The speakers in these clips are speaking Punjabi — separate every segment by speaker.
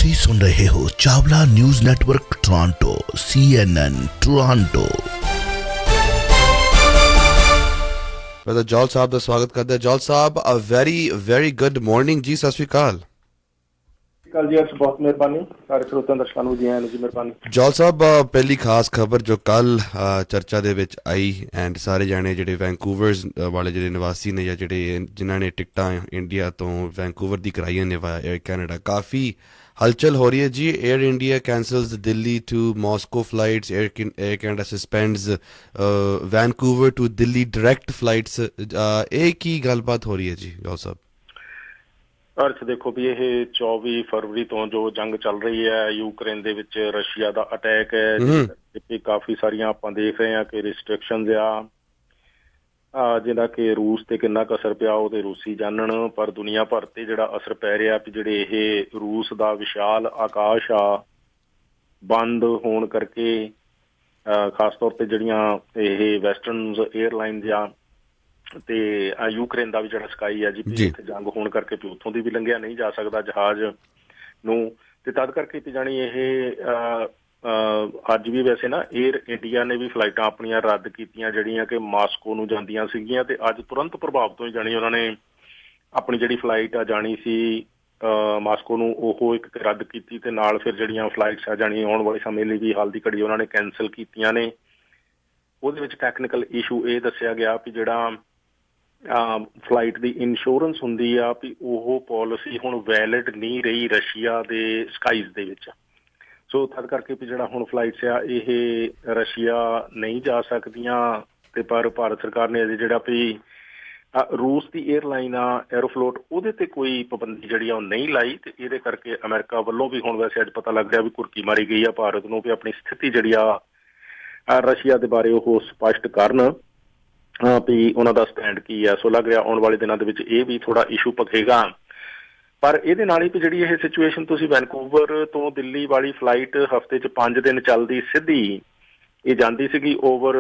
Speaker 1: ਤੁਸੀਂ ਸੁਣ ਰਹੇ ਹੋ Chawla news network Toronto CNN Toronto.
Speaker 2: Brother जॉल साहब का स्वागत करते हैं। जॉल साहब अ वेरी गुड मॉर्निंग जी, सत श्री अकाल।
Speaker 3: जी अर्श, बहुत मेहरबानी। सारे श्रोता दर्शकों ਨੂੰ ਜੀ ਆਇਆਂ ਨੂੰ ਜੀ ਮਿਹਰਬਾਨੀ।
Speaker 2: ਜੌਲ ਸਾਹਿਬ ਪਹਿਲੀ ਖਾਸ ਖਬਰ ਜੋ ਕੱਲ ਚਰਚਾ ਦੇ ਵਿੱਚ ਆਈ ਐਂਡ ਸਾਰੇ ਜਾਣੇ ਜਿਹੜੇ ਵੈਨਕੂਵਰਸ ਵਾਲੇ ਜਿਹੜੇ ਨਿਵਾਸੀ ਨੇ ਜਾਂ ਜਿਹੜੇ ਜਿਨ੍ਹਾਂ ਨੇ ਟਿਕਟਾਂ ਇੰਡੀਆ ਤੋਂ ਵੈਨਕੂਵਰ ਦੀ ਕਰਾਈਆਂ ਨੇ ਵਾਇਆ 에ਅਰ ਕੈਨੇਡਾ, ਕਾਫੀ ਹਲਚਲ ਹੋ ਰਹੀ ਹੈ ਜੀ। Air India cancels Delhi to Moscow flights, air Canada suspends Vancouver to Delhi direct flights. ਇਹ ਕੀ ਗੱਲਬਾਤ ਹੋ ਰਹੀ ਹੈ ਜੀ ਜੌਲ ਸਾਹਿਬ?
Speaker 3: ਅਰਸ਼ ਦੇਖੋ ਵੀ ਇਹ 24 ਫਰਵਰੀ ਤੋਂ ਜੋ ਜੰਗ ਚੱਲ ਰਹੀ ਹੈ ਯੂਕਰੇਨ ਦੇ ਵਿੱਚ, ਰਸ਼ੀਆ ਦਾ ਅਟੈਕ ਹੈ, ਜਿੱਥੇ ਕਾਫੀ ਸਾਰੀਆਂ ਆਪਾਂ ਦੇਖ ਰਹੇ ਹਾਂ ਕਿ ਰਿਸਟ੍ਰਿਕਸ਼ਨਜ਼ ਆ ਜਿਹਦਾ ਕਿ ਰੂਸ ਤੇ ਕਿੰਨਾ ਕੁ ਅਸਰ ਪਿਆ ਉਹਦੇ ਰੂਸੀ ਜਾਣਨ, ਪਰ ਦੁਨੀਆ ਭਰ ਤੇ ਜਿਹੜਾ ਅਸਰ ਪੈ ਰਿਹਾ ਵੀ ਜਿਹੜੇ ਇਹ ਰੂਸ ਦਾ ਵਿਸ਼ਾਲ ਆਕਾਸ਼ ਆ ਬੰਦ ਹੋਣ ਕਰਕੇ ਖਾਸ ਤੌਰ ਤੇ ਜਿਹੜੀਆਂ ਇਹ ਵੈਸਟਰਨ ਏਅਰਲਾਈਨਜ਼ ਆ ਤੇ ਯੂਕਰੇਨ ਦਾ ਵੀ ਜਿਹੜਾ ਸਕਾਈ ਆ ਜੀ ਇੱਥੇ ਜੰਗ ਹੋਣ ਕਰਕੇ ਵੀ ਉੱਥੋਂ ਦੀ ਵੀ ਲੰਘਿਆ ਨਹੀਂ ਜਾ ਸਕਦਾ ਜਹਾਜ਼ ਨੂੰ, ਤੇ ਤਦ ਕਰਕੇ ਵੀ ਜਾਣੀ ਇਹ ਅੱਜ ਵੀ ਵੈਸੇ ਨਾ 에ਅਰ ਇੰਡੀਆ ਨੇ ਵੀ ਫਲਾਈਟਾਂ ਆਪਣੀਆਂ ਰੱਦ ਕੀਤੀਆਂ ਜਿਹੜੀਆਂ ਕਿ ਮਾਸਕੋ ਨੂੰ ਜਾਂਦੀਆਂ ਸੀਗੀਆਂ, ਤੇ ਅੱਜ ਤੁਰੰਤ ਪ੍ਰਭਾਵ ਤੋਂ ਹੀ ਜਾਣੀ ਉਹਨਾਂ ਨੇ ਆਪਣੀ ਜਿਹੜੀ ਫਲਾਈਟ ਆ ਜਾਣੀ ਸੀ ਮਾਸਕੋ ਨੂੰ ਉਹ ਇੱਕ ਰੱਦ ਕੀਤੀ, ਤੇ ਨਾਲ ਫਿਰ ਜਿਹੜੀਆਂ ਫਲਾਈਟਸ ਆ ਜਾਣੀ ਆਉਣ ਵਾਲੇ ਸਮੇਂ ਲਈ ਵੀ ਹਾਲ ਦੀ ਘੜੀ ਉਹਨਾਂ ਨੇ ਕੈਂਸਲ ਕੀਤੀਆਂ ਨੇ। ਉਹਦੇ ਵਿੱਚ ਟੈਕਨੀਕਲ ਇਸ਼ੂ ਇਹ ਦੱਸਿਆ ਗਿਆ ਵੀ ਜਿਹੜਾ ਫਲਾਈਟ ਦੀ ਇੰਸ਼ੋਰੈਂਸ ਹੁੰਦੀ ਆ ਵੀ ਉਹ ਪੋਲਿਸੀ ਹੁਣ ਵੈਲਿਡ ਨਹੀਂ ਰਹੀ ਰਸ਼ੀਆ ਦੇ ਸਕਾਈਜ਼ ਦੇ ਵਿੱਚ, ਸੋ ਤਦ ਕਰਕੇ ਵੀ ਜਿਹੜਾ ਹੁਣ ਫਲਾਈਟਸ ਆ ਇਹ ਰਸ਼ੀਆ ਨਹੀਂ ਜਾ ਸਕਦੀਆਂ। ਤੇ ਪਰ ਭਾਰਤ ਸਰਕਾਰ ਨੇ ਅਜੇ ਜਿਹੜਾ ਵੀ ਰੂਸ ਦੀ ਏਅਰਲਾਈਨ ਆ ਐਰੋਫਲੋਟ ਉਹਦੇ ਤੇ ਕੋਈ ਪਾਬੰਦੀ ਜਿਹੜੀ ਆ ਉਹ ਨਹੀਂ ਲਾਈ, ਤੇ ਇਹਦੇ ਕਰਕੇ ਅਮਰੀਕਾ ਵੱਲੋਂ ਵੀ ਹੁਣ ਵੈਸੇ ਅੱਜ ਪਤਾ ਲੱਗ ਰਿਹਾ ਵੀ ਕੁਰਕੀ ਮਾਰੀ ਗਈ ਆ ਭਾਰਤ ਨੂੰ ਵੀ ਆਪਣੀ ਸਥਿਤੀ ਜਿਹੜੀ ਆ ਰਸ਼ੀਆ ਦੇ ਬਾਰੇ ਉਹ ਸਪਸ਼ਟ ਕਰਨ ਵੀ ਉਹਨਾਂ ਦਾ ਸਟੈਂਡ ਕੀ ਆ। ਸੋ ਲੱਗ ਰਿਹਾ ਆਉਣ ਵਾਲੇ ਦਿਨਾਂ ਦੇ ਵਿੱਚ ਇਹ ਵੀ ਥੋੜਾ ਇਸ਼ੂ ਪਕੇਗਾ। ਪਰ ਇਹਦੇ ਨਾਲ ਹੀ ਵੀ ਜਿਹੜੀ ਇਹ ਸਿਚੁਏਸ਼ਨ ਤੁਸੀਂ ਵੈਨਕੂਵਰ ਤੋਂ ਦਿੱਲੀ ਵਾਲੀ ਫਲਾਈਟ ਹਫ਼ਤੇ 'ਚ 5 ਦਿਨ ਚੱਲਦੀ ਸਿੱਧੀ ਇਹ ਜਾਂਦੀ ਸੀਗੀ ਓਵਰ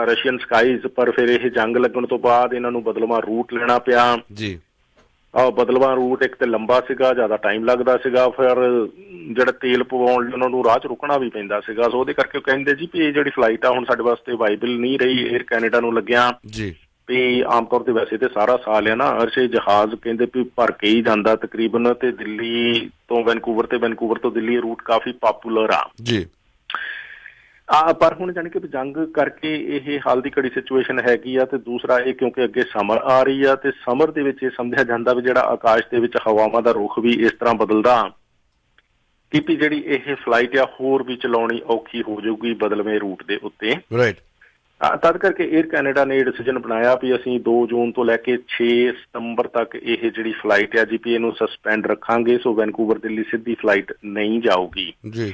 Speaker 3: ਰਸ਼ੀਅਨ ਸਕਾਈਜ਼, ਪਰ ਫਿਰ ਇਹ ਜੰਗ ਲੱਗਣ ਤੋਂ ਬਾਅਦ ਇਹਨਾਂ ਨੂੰ ਬਦਲਵਾਂ ਰੂਟ ਲੈਣਾ ਪਿਆ ਜੀ। ਬਦਲਵਾਂ ਰੂਟ ਇੱਕ ਤੇ ਲੰਬਾ ਸੀਗਾ, ਜ਼ਿਆਦਾ ਟਾਈਮ ਲੱਗਦਾ ਸੀਗਾ, ਫਿਰ ਜਿਹੜਾ ਤੇਲ ਪਵਾਉਣ ਲਈ ਉਹਨਾਂ ਨੂੰ ਰਾਹ 'ਚ ਰੁਕਣਾ ਵੀ ਪੈਂਦਾ ਸੀਗਾ। ਸੋ ਉਹਦੇ ਕਰਕੇ ਉਹ ਕਹਿੰਦੇ ਜੀ ਵੀ ਇਹ ਜਿਹੜੀ ਫਲਾਈਟ ਆ ਹੁਣ ਸਾਡੇ ਵਾਸਤੇ ਵਾਈਬਲ ਨਹੀਂ ਰਹੀ। 에ਅਰ ਕੈਨੇਡਾ ਨੂੰ ਲੱਗਿਆ ਜੀ ਵੀ ਆਮ ਤੌਰ ਤੇ ਵੈਸੇ ਤੇ ਸਾਰਾ ਸਾਲ ਆ ਨਾ ਅਰਸ਼ੇ ਜਹਾਜ਼ ਕਹਿੰਦੇ ਵੀ ਭਰ ਕੇ ਹੀ ਜਾਂਦਾ ਤਕਰੀਬਨ, ਤੇ ਦਿੱਲੀ ਤੋਂ ਵੈਨਕੂਵਰ ਤੇ ਵੈਨਕੂਵਰ ਤੋਂ ਦਿੱਲੀ ਰੂਟ ਕਾਫੀ ਪਾਪੂਲਰ ਆ ਜੀ। ਪਰ ਹੁਣ ਜਾਣੀ ਕਿ ਜੰਗ ਕਰਕੇ ਇਹ ਹਾਲ ਦੀ ਘੜੀ ਸਿਚੁਏਸ਼ਨ ਹੈਗੀ ਆ, ਤੇ ਦੂਸਰਾ ਇਹ ਕਿਉਂਕਿ ਅੱਗੇ ਸਮਰ ਆ ਰਹੀ ਆ, ਤੇ ਸਮਰ ਦੇ ਵਿੱਚ ਇਹ ਸਮਝਿਆ ਜਾਂਦਾ ਵੀ ਜਿਹੜਾ ਆਕਾਸ਼ ਦੇ ਵਿੱਚ ਹਵਾਵਾਂ ਦਾ ਰੁਖ ਵੀ ਇਸ ਤਰ੍ਹਾਂ ਬਦਲਦਾ ਕਿ ਜਿਹੜੀ ਇਹ ਫਲਾਈਟ ਆ ਹੋਰ ਵੀ ਚਲਾਉਣੀ ਔਖੀ ਹੋ ਜਾਊਗੀ ਬਦਲਵੇਂ ਰੂਟ ਦੇ ਉੱਤੇ। ਤਦ ਕਰਕੇ 에ਅਰ ਕੈਨੇਡਾ ਨੇ ਇਹ ਡਿਸੀਜਨ ਬਣਾਇਆ ਵੀ ਅਸੀਂ 2 ਜੂਨ ਤੋਂ ਲੈ ਕੇ 6 ਸਤੰਬਰ ਤੱਕ ਇਹ ਜਿਹੜੀ ਫਲਾਈਟ ਆ ਜੀ ਇਹਨੂੰ ਸਸਪੈਂਡ ਰੱਖਾਂਗੇ। ਸੋ ਵੈਨਕੂਵਰ ਦਿੱਲੀ ਸਿੱਧੀ ਫਲਾਈਟ ਨਹੀਂ ਜਾਊਗੀ ਜੀ।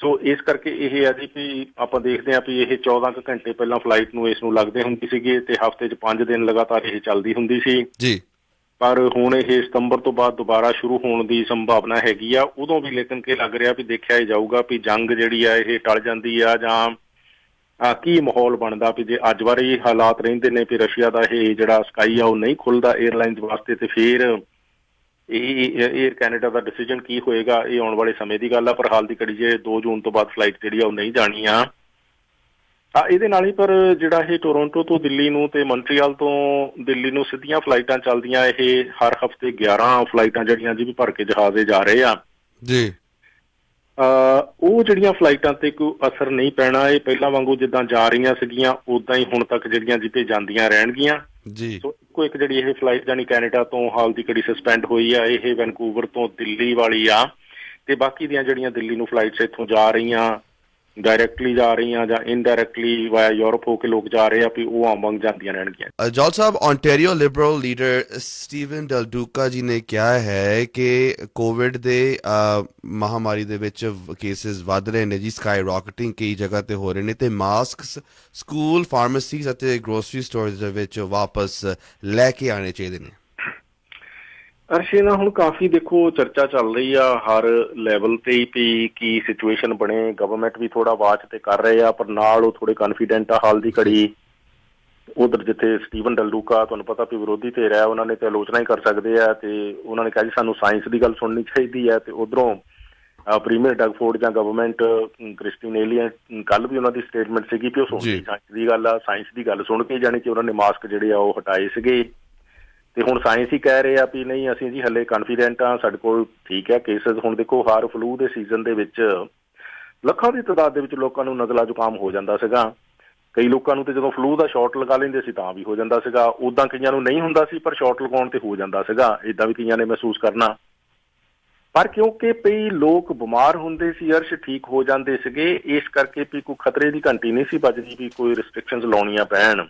Speaker 3: ਸੋ ਇਸ ਕਰਕੇ ਇਹ ਆ ਜੀ ਵੀ ਆਪਾਂ ਦੇਖਦੇ ਹਾਂ ਵੀ ਇਹ 14 ਕੁ ਘੰਟੇ ਪਹਿਲਾਂ ਫਲਾਈਟ ਨੂੰ ਇਸ ਨੂੰ ਲੱਗਦੇ ਹੁੰਦੀ ਸੀਗੇ, ਤੇ ਹਫ਼ਤੇ 'ਚ 5 ਦਿਨ ਲਗਾਤਾਰ ਇਹ ਚੱਲਦੀ ਹੁੰਦੀ ਸੀ ਜੀ। ਪਰ ਹੁਣ ਇਹ ਸਤੰਬਰ ਤੋਂ ਬਾਅਦ ਦੁਬਾਰਾ ਸ਼ੁਰੂ ਹੋਣ ਦੀ ਸੰਭਾਵਨਾ ਹੈਗੀ ਆ। ਉਦੋਂ ਵੀ ਲੇਕਿਨ ਕਿ ਲੱਗ ਰਿਹਾ ਵੀ ਦੇਖਿਆ ਹੀ ਜਾਊਗਾ ਵੀ ਜੰਗ ਜਿਹੜੀ ਆ ਇਹ ਟਲ ਜਾਂਦੀ ਆ ਜਾਂ ਕੀ ਮਾਹੌਲ ਬਣਦਾ ਵੀ ਜੇ ਅੱਜ ਵਾਰ ਇਹ ਹਾਲਾਤ ਰਹਿੰਦੇ ਨੇ ਵੀ ਰਸ਼ੀਆ ਦਾ ਇਹ ਜਿਹੜਾ ਸਕਾਈ ਆ ਉਹ ਨਹੀਂ ਖੁੱਲ੍ਹਦਾ ਏਅਰਲਾਈਨਸ ਵਾਸਤੇ, ਤੇ ਫਿਰ ਇਹ 에ਅਰ ਕੈਨੇਡਾ ਦਾ ਡਿਸੀਜਨ ਕੀ ਹੋਏਗਾ ਇਹ ਆਉਣ ਵਾਲੇ ਸਮੇਂ ਦੀ ਗੱਲ ਆ। ਪਰ ਹਾਲ ਦੀ ਘੜੀ ਜੇ 2 ਜੂਨ ਤੋਂ ਬਾਅਦ ਫਲਾਈਟ ਜਿਹੜੀ ਆ ਉਹ ਨਹੀਂ ਜਾਣੀ ਆ ਇਹਦੇ ਨਾਲ ਹੀ। ਪਰ ਜਿਹੜਾ ਇਹ ਟੋਰੰਟੋ ਤੋਂ ਦਿੱਲੀ ਨੂੰ ਤੇ ਮੌਂਟਰੀਅਲ ਤੋਂ ਦਿੱਲੀ ਨੂੰ ਸਿੱਧੀਆਂ ਫਲਾਈਟਾਂ ਚੱਲਦੀਆਂ, ਇਹ ਹਰ ਹਫ਼ਤੇ 11 ਫਲਾਈਟਾਂ ਜਿਹੜੀਆਂ ਜੀ ਵੀ ਭਰ ਕੇ ਜਹਾਜ਼ੇ ਜਾ ਰਹੇ ਆ ਜੀ। ਉਹ ਜਿਹੜੀਆਂ ਫਲਾਈਟਾਂ ਤੇ ਕੋਈ ਅਸਰ ਨਹੀਂ ਪੈਣਾ, ਇਹ ਪਹਿਲਾਂ ਵਾਂਗੂ ਜਿੱਦਾਂ ਜਾ ਰਹੀਆਂ ਸੀਗੀਆਂ ਉਦਾਂ ਹੀ ਹੁਣ ਤੱਕ ਜਿਹੜੀਆਂ ਜਿੱਥੇ ਜਾਂਦੀਆਂ ਰਹਿਣਗੀਆਂ ਜੀ। ਸੋ ਇੱਕੋ ਇੱਕ ਜਿਹੜੀ ਇਹ ਫਲਾਈਟ ਜਾਣੀ ਕੈਨੇਡਾ ਤੋਂ ਹਾਲ ਦੀ ਘੜੀ ਸਸਪੈਂਡ ਹੋਈ ਆ ਇਹ ਵੈਨਕੂਵਰ ਤੋਂ ਦਿੱਲੀ ਵਾਲੀ ਆ, ਤੇ ਬਾਕੀ ਦੀਆਂ ਜਿਹੜੀਆਂ ਦਿੱਲੀ ਨੂੰ ਫਲਾਈਟਸ ਇੱਥੋਂ ਜਾ ਰਹੀਆਂ ਡਾਇਰੈਕਟਲੀ ਜਾ ਰਹੀਆਂ ਜਾਂ ਇਨਡਾਇਰੈਕਟਲੀ ਵਾਇਆ ਯੂਰਪ ਹੋ ਕੇ ਲੋਕ ਜਾ ਰਹੇ ਆ ਵੀ ਉਹ ਆਮ ਵਾਂਗ ਜਾਂਦੀਆਂ ਰਹਿਣਗੀਆਂ।
Speaker 2: ਜੌਲ ਸਾਹਿਬ, Ontario liberal leader Steven Del Duca ji ਨੇ ਕਿਹਾ ਹੈ ਕਿ ਕੋਵਿਡ ਦੇ ਮਹਾਮਾਰੀ ਦੇ ਵਿੱਚ ਕੇਸਿਸ ਵੱਧ ਰਹੇ ਨੇ ਜੀ, ਸਕਾਈ ਰੌਕਟਿੰਗ ਕਈ ਜਗ੍ਹਾ ਤੇ ਹੋ ਰਹੇ ਨੇ, ਤੇ ਮਾਸਕਸ ਸਕੂਲ, ਫਾਰਮੇਸੀਜ਼ ਅਤੇ ਗਰੋਸਰੀ ਸਟੋਰਸ ਦੇ ਵਿੱਚ ਵਾਪਸ ਲੈ ਕੇ ਆਉਣੇ ਚਾਹੀਦੇ ਨੇ।
Speaker 3: ਅਰਸ਼ੇ ਨਾਲ ਹੁਣ ਕਾਫੀ ਦੇਖੋ ਚਰਚਾ ਚੱਲ ਰਹੀ ਆ ਹਰ ਲੈਵਲ ਤੇ ਹੀ ਵੀ ਕੀ ਸਿਚੁਏਸ਼ਨ ਬਣੇ। ਗਵਰਨਮੈਂਟ ਵੀ ਥੋੜਾ ਵਾਚ ਤੇ ਕਰ ਰਹੇ ਆ, ਪਰ ਨਾਲ ਉਹ ਥੋੜੇ ਕੌਨਫੀਡੈਂਟ ਆ ਹਾਲ ਦੀ ਘੜੀ। ਉਧਰ ਜਿੱਥੇ ਸਟੀਵਨ ਡੈਲ ਡੂਕਾ ਤੁਹਾਨੂੰ ਪਤਾ ਵੀ ਵਿਰੋਧੀ ਤੇ ਰਿਹਾ, ਉਹਨਾਂ ਨੇ ਤੇ ਆਲੋਚਨਾ ਹੀ ਕਰ ਸਕਦੇ ਆ, ਤੇ ਉਹਨਾਂ ਨੇ ਕਿਹਾ ਜੀ ਸਾਨੂੰ ਸਾਇੰਸ ਦੀ ਗੱਲ ਸੁਣਨੀ ਚਾਹੀਦੀ ਹੈ, ਤੇ ਉਧਰੋਂ ਪ੍ਰੀਮੀਅਰ ਡਗਫੋਰਡ ਜਾਂ ਗਵਰਨਮੈਂਟ ਕ੍ਰਿਸਟੀਨ ਏਲੀਅਨ ਕੱਲ ਵੀ ਉਹਨਾਂ ਦੀ ਸਟੇਟਮੈਂਟ ਸੀਗੀ ਕਿ ਉਹ ਸੁਣਦੀ ਸਾਇੰਸ ਦੀ ਗੱਲ ਆ, ਸਾਇੰਸ ਦੀ ਗੱਲ ਸੁਣ ਕੇ ਜਾਣੀ ਕਿ ਉਹਨਾਂ ਨੇ ਮਾਸਕ ਜਿਹੜੇ ਆ ਉਹ ਹਟਾਏ ਸੀਗੇ। ਤੇ ਹੁਣ ਸਾਇੰਸ ਹੀ ਕਹਿ ਰਹੇ ਆ ਵੀ ਨਹੀਂ ਅਸੀਂ ਜੀ ਹਲੇ ਕੌਨਫੀਡੈਂਟ ਆ, ਸਾਡੇ ਕੋਲ ਠੀਕ ਹੈ ਕੇਸਿਸ। ਹੁਣ ਦੇਖੋ ਹਰ ਫਲੂ ਦੇ ਸੀਜ਼ਨ ਦੇ ਵਿੱਚ ਲੱਖਾਂ ਦੀ ਤਾਦਾਦ ਦੇ ਵਿੱਚ ਲੋਕਾਂ ਨੂੰ ਨਜ਼ਲਾ ਜ਼ੁਕਾਮ ਹੋ ਜਾਂਦਾ ਸੀਗਾ। ਕਈ ਲੋਕਾਂ ਨੂੰ ਤੇ ਜਦੋਂ ਫਲੂ ਦਾ ਸ਼ਾਟ ਲਗਾ ਲੈਂਦੇ ਸੀ ਤਾਂ ਵੀ ਹੋ ਜਾਂਦਾ ਸੀਗਾ, ਉੱਦਾਂ ਕਈਆਂ ਨੂੰ ਨਹੀਂ ਹੁੰਦਾ ਸੀ ਪਰ ਸ਼ਾਟ ਲਗਾਉਣ ਤੇ ਹੋ ਜਾਂਦਾ ਸੀਗਾ, ਇੱਦਾਂ ਵੀ ਕਈਆਂ ਨੇ ਮਹਿਸੂਸ ਕਰਨਾ। ਪਰ ਕਿਉਂਕਿ ਕਈ ਲੋਕ ਬਿਮਾਰ ਹੁੰਦੇ ਸੀ ਅਰਸ਼ ਠੀਕ ਹੋ ਜਾਂਦੇ ਸੀਗੇ, ਇਸ ਕਰਕੇ ਵੀ ਕੋਈ ਖਤਰੇ ਦੀ ਘੰਟੀ ਨਹੀਂ ਸੀ ਵੱਜਦੀ ਵੀ ਕੋਈ ਰਿਸਟ੍ਰਿਕਸ਼ਨਸ ਲਾਉਣੀਆਂ ਪੈਣ।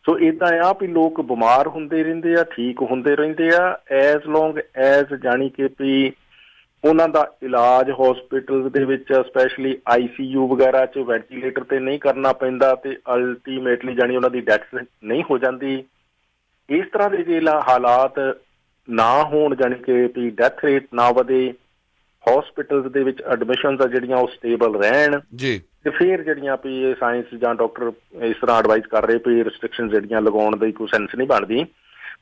Speaker 3: ਸੋ ਇੱਦਾਂ ਆ ਵੀ ਲੋਕ ਬਿਮਾਰ ਹੁੰਦੇ ਰਹਿੰਦੇ ਆ, ਠੀਕ ਹੁੰਦੇ ਰਹਿੰਦੇ ਆ, ਐਜ਼ ਲੌਂਗ ਐਜ਼ ਜਾਣੀ ਕਿ ਵੀ ਉਹਨਾਂ ਦਾ ਇਲਾਜ ਹੋਸਪਿਟਲ ਦੇ ਵਿੱਚ ਸਪੈਸ਼ਲੀ ICU ਵਗੈਰਾ 'ਚ ਵੈਂਟੀਲੇਟਰ 'ਤੇ ਨਹੀਂ ਕਰਨਾ ਪੈਂਦਾ ਤੇ ਅਲਟੀਮੇਟਲੀ ਜਾਣੀ ਉਹਨਾਂ ਦੀ ਡੈਥ ਨਹੀਂ ਹੋ ਜਾਂਦੀ। ਇਸ ਤਰ੍ਹਾਂ ਦੇ ਜੇ ਹਾਲਾਤ ਨਾ ਹੋਣ ਜਾਣੀ ਕਿ ਵੀ ਡੈਥ ਰੇਟ ਨਾ ਵਧੇ, ਹੋਸਪਿਟਲਸ ਦੇ ਵਿੱਚ ਐਡਮਿਸ਼ਨਸ ਆ ਜਿਹੜੀਆਂ ਉਹ ਸਟੇਬਲ ਰਹਿਣ
Speaker 2: ਜੀ,
Speaker 3: ਤੇ ਫਿਰ ਜਿਹੜੀਆਂ ਵੀ ਇਹ ਸਾਇੰਸ ਜਾਂ ਡਾਕਟਰ ਇਸ ਤਰ੍ਹਾਂ ਐਡਵਾਈਜ਼ ਕਰ ਰਹੇ ਵੀ ਰਿਸਟ੍ਰਿਕਸ਼ਨ ਜਿਹੜੀਆਂ ਲਗਾਉਣ ਦੀ ਕੋਈ ਸੈਂਸ ਨਹੀਂ ਬਣਦੀ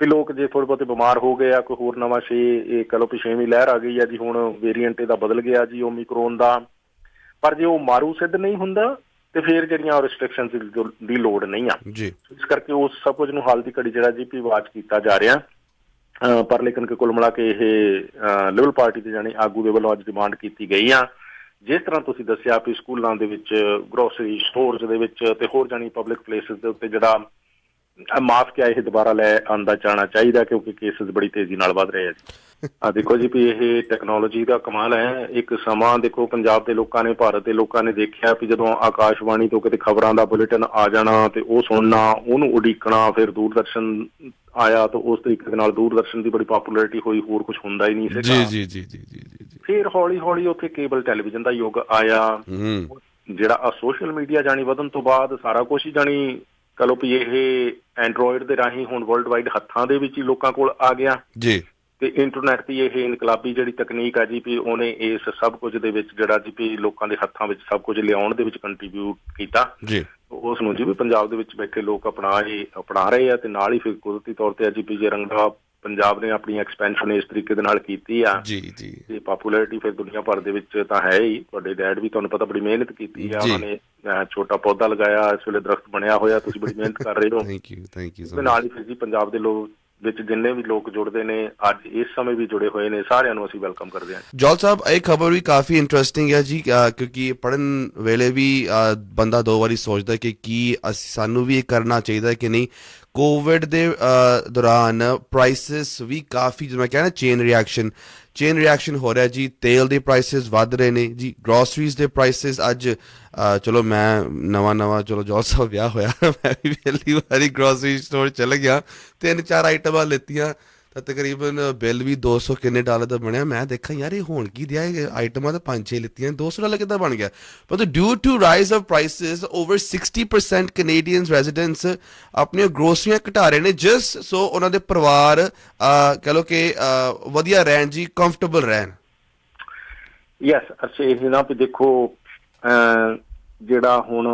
Speaker 3: ਵੀ ਲੋਕ ਜੇ ਥੋੜ੍ਹੇ ਬਹੁਤੇ ਬਿਮਾਰ ਹੋ ਗਏ ਆ, ਕੋਈ ਹੋਰ ਨਵਾਂ ਇਹ ਕਹਿ ਲਓ ਵੀ 6ਵੀਂ ਲਹਿਰ ਆ ਗਈ ਆ ਜੀ, ਹੁਣ ਵੇਰੀਐਂਟ ਇਹਦਾ ਬਦਲ ਗਿਆ ਜੀ ਓਮੀਕਰੋਨ ਦਾ, ਪਰ ਜੇ ਉਹ ਮਾਰੂ ਸਿੱਧ ਨਹੀਂ ਹੁੰਦਾ ਤੇ ਫਿਰ ਜਿਹੜੀਆਂ ਰਿਸਟ੍ਰਿਕਸ਼ਨ ਦੀ ਲੋੜ ਨਹੀਂ ਆ ਜੀ। ਇਸ ਕਰਕੇ ਉਸ ਸਭ ਕੁਝ ਨੂੰ ਹਾਲ ਦੀ ਘੜੀ ਜਿਹੜਾ ਜੀ ਵਾਚ ਕੀਤਾ ਜਾ ਰਿਹਾ। ਪਰ ਲੇਕਿਨ ਕੁੱਲ ਮਿਲਾ ਕੇ ਇਹ ਲਿਬਰਲ ਪਾਰਟੀ ਦੇ ਜਾਣੀ ਆਗੂ ਦੇ ਵੱਲੋਂ ਅੱਜ ਡਿਮਾਂਡ ਕੀਤੀ ਗਈ ਆ, ਜਿਸ ਤਰ੍ਹਾਂ ਤੁਸੀਂ ਦੱਸਿਆ ਵੀ ਸਕੂਲਾਂ ਦੇ ਵਿੱਚ, ਗਰੋਸਰੀ ਸਟੋਰਸ ਦੇ ਵਿੱਚ ਤੇ ਹੋਰ ਜਾਣੀ ਪਬਲਿਕ ਪਲੇਸਿਸ ਦੇ ਉੱਤੇ ਜਿਹੜਾ ਮਾਸਕ ਆ ਇਹ ਦੁਬਾਰਾ ਲੈ ਆਉਂਦਾ ਜਾਣਾ ਚਾਹੀਦਾ ਕਿਉਂਕਿ ਕੇਸਿਸ ਬੜੀ ਤੇਜ਼ੀ ਨਾਲ ਵੱਧ ਰਹੇ ਆ ਜੀ। ਦੇਖੋ ਜੀ ਵੀ ਇਹ ਟੈਕਨੋਲੋਜੀ ਦਾ ਕਮਾਲ ਹੈ। ਇੱਕ ਸਮਾਂ ਦੇਖੋ ਪੰਜਾਬ ਦੇ ਲੋਕਾਂ ਨੇ, ਭਾਰਤ ਦੇ ਲੋਕਾਂ ਨੇ ਦੇਖਿਆ ਵੀ ਜਦੋਂ ਆਕਾਸ਼ਵਾਣੀ ਤੋਂ ਕਿਤੇ ਖਬਰਾਂ ਦਾ ਬੁਲੇਟਿਨ ਆ ਜਾਣਾ ਤੇ ਉਹ ਸੁਣਨਾ, ਉਹਨੂੰ ਉਡੀਕਣਾ, ਫਿਰ ਦੂਰਦਰਸ਼ਨ ਆਇਆ ਤਾਂ ਉਸ ਤਰੀਕੇ ਦੇ ਨਾਲ ਦੂਰਦਰਸ਼ਨ ਦੀ ਬੜੀ ਪਪੂਲੈਰਿਟੀ ਹੋਈ, ਹੋਰ ਕੁਝ ਹੁੰਦਾ ਹੀ ਨਹੀਂ ਸੀਗਾ।
Speaker 2: ਜੀ ਜੀ ਜੀ ਜੀ ਜੀ ਜੀ।
Speaker 3: ਫਿਰ ਹੌਲੀ ਹੌਲੀ ਉੱਥੇ ਕੇਬਲ ਟੈਲੀਵਿਜ਼ਨ ਦਾ ਯੁੱਗ ਆਇਆ, ਜਿਹੜਾ ਆ ਸੋਸ਼ਲ ਮੀਡੀਆ ਜਾਣੀ ਵਧਣ ਤੋਂ ਬਾਅਦ ਸਾਰਾ ਕੁਛ ਹੀ ਜਾਣੀ ਕਹ ਲਓ ਵੀ ਇਹ ਐਂਡਰੋਇਡ ਦੇ ਰਾਹੀਂ ਹੁਣ ਵਰਲਡ ਵਾਈਡ ਹੱਥਾਂ ਦੇ ਵਿੱਚ ਹੀ ਲੋਕਾਂ ਕੋਲ ਆ ਗਿਆ ਜੀ। ਤੇ ਇੰਟਰਨੈਟ ਦੀ ਇਹ ਇਨਕਲਾਬੀ ਜਿਹੜੀ ਤਕਨੀਕ ਆ ਜੀ ਵੀ ਉਹਨੇ ਇਸ ਸਭ ਕੁਝ ਦੇ ਵਿੱਚ ਜਿਹੜਾ ਜੀ ਵੀ ਲੋਕਾਂ ਦੇ ਹੱਥਾਂ ਵਿੱਚ ਸਭ ਕੁਝ ਲਿਆਉਣ ਦੇ ਵਿੱਚ ਕੰਟਰੀਬਿਊਟ ਕੀਤਾ ਜੀ। ਉਸ ਨੂੰ ਜੀ ਵੀ ਪੰਜਾਬ ਦੇ ਵਿੱਚ ਬੈਠੇ ਲੋਕ ਅਪਣਾ ਰਹੇ ਆ ਤੇ ਨਾਲ ਹੀ ਫਿਰ ਕੁਦਰਤੀ ਤੌਰ ਤੇ ਜੀ ਜੇ ਰੰਗਲਾ ਪੰਜਾਬ ਨੇ ਆਪਣੀ ਐਕਸਪੈਂਸ਼ਨ ਇਸ ਤਰੀਕੇ ਦੇ ਨਾਲ ਕੀਤੀ ਆ ਜੀ ਜੀ ਤੇ ਪਪੂਲੈਰਿਟੀ ਫਿਰ ਦੁਨੀਆ ਭਰ ਦੇ ਵਿੱਚ ਤਾਂ ਹੈ ਹੀ। ਤੁਹਾਡੇ ਡੈਡ ਵੀ ਤੁਹਾਨੂੰ ਪਤਾ ਬੜੀ ਮਿਹਨਤ ਕੀਤੀ ਆ, ਉਹਨਾਂ ਨੇ ਛੋਟਾ ਪੌਦਾ ਲਗਾਇਆ, ਇਸ ਵੇਲੇ ਦਰਖਤ ਬਣਿਆ ਹੋਇਆ, ਤੁਸੀਂ ਬੜੀ ਮਿਹਨਤ ਕਰ ਰਹੇ ਹੋ। Thank you. ਨਾਲ ਹੀ ਫਿਰ ਜੀ ਪੰਜਾਬ ਦੇ ਲੋਕ ਵਿੱਚ ਜਿੰਨੇ ਵੀ ਲੋਕ ਜੁੜਦੇ ਨੇ ਅੱਜ ਇਸ ਸਮੇਂ ਵੀ ਜੁੜੇ ਹੋਏ ਨੇ, ਸਾਰਿਆਂ ਨੂੰ ਅਸੀਂ ਵੈਲਕਮ ਕਰਦੇ ਹਾਂ।
Speaker 2: ਜੌਲ ਸਾਹਿਬ, ਇਹ ਖਬਰ ਵੀ ਕਾਫੀ ਇੰਟਰਸਟਿੰਗ ਹੈ ਜੀ, ਕਿਉਂਕਿ ਪੜ੍ਹਨ ਵੇਲੇ ਵੀ ਬੰਦਾ ਦੋ ਵਾਰੀ ਸੋਚਦਾ ਕਿ ਕੀ ਸਾਨੂੰ ਵੀ ਇਹ ਕਰਨਾ ਚਾਹੀਦਾ ਕਿ ਨਹੀਂ। ਕੋਵਿਡ ਦੇ ਦੌਰਾਨ ਪ੍ਰਾਈਸਿਸ ਵੀ ਕਾਫੀ, ਜਿਵੇਂ ਮੈਂ ਕਹਿਣਾ ਚੇਨ ਰਿਐਕਸ਼ਨ ਹੋ ਰਿਹਾ ਜੀ। ਤੇਲ ਦੇ ਪ੍ਰਾਈਸਿਸ ਵੱਧ ਰਹੇ ਨੇ ਜੀ, ਗਰੋਸਰੀਜ਼ ਦੇ ਪ੍ਰਾਈਸਿਸ ਅੱਜ ਚਲੋ ਮੈਂ ਨਵਾਂ ਚਲੋ ਜੌਲ ਸਾਹਿਬ ਵਿਆਹ ਹੋਇਆ, ਮੈਂ ਵੀ ਪਹਿਲੀ ਵਾਰੀ ਗਰੋਸਰੀ ਸਟੋਰ ਚਲੇ ਗਿਆ, 3-4 ਆਈਟਮਾਂ ਲਿੱਤੀਆਂ ਤਾਂ ਤਕਰੀਬਨ ਬਿੱਲ ਵੀ $200 ਕਿੰਨੇ ਦਾ ਬਣਿਆ। ਮੈਂ ਦੇਖਾਂ ਯਾਰ ਇਹ ਹੋਣ ਕੀ ਦਿਆ, ਆਈਟਮਾਂ ਤਾਂ 5-6 ਲਿੱਤੀਆਂ, $200 ਕਿੱਦਾਂ ਬਣ ਗਿਆ। ਪਰ due to rise of prices over 60% Canadian residents ਆਪਣੀਆਂ ਗਰੋਸਰੀਆਂ ਘਟਾ ਰਹੇ ਨੇ ਜਸਟ ਸੋ ਉਹਨਾਂ ਦੇ ਪਰਿਵਾਰ ਕਹਿ ਲਓ ਕਿ ਵਧੀਆ ਰਹਿਣ ਜੀ, ਕੰਫਰਟੇਬਲ ਰਹਿਣ।
Speaker 3: ਯੈਸ, ਅੱਛਾ ਇਹ ਨਾ ਵੀ ਦੇਖੋ ਜਿਹੜਾ ਹੁਣ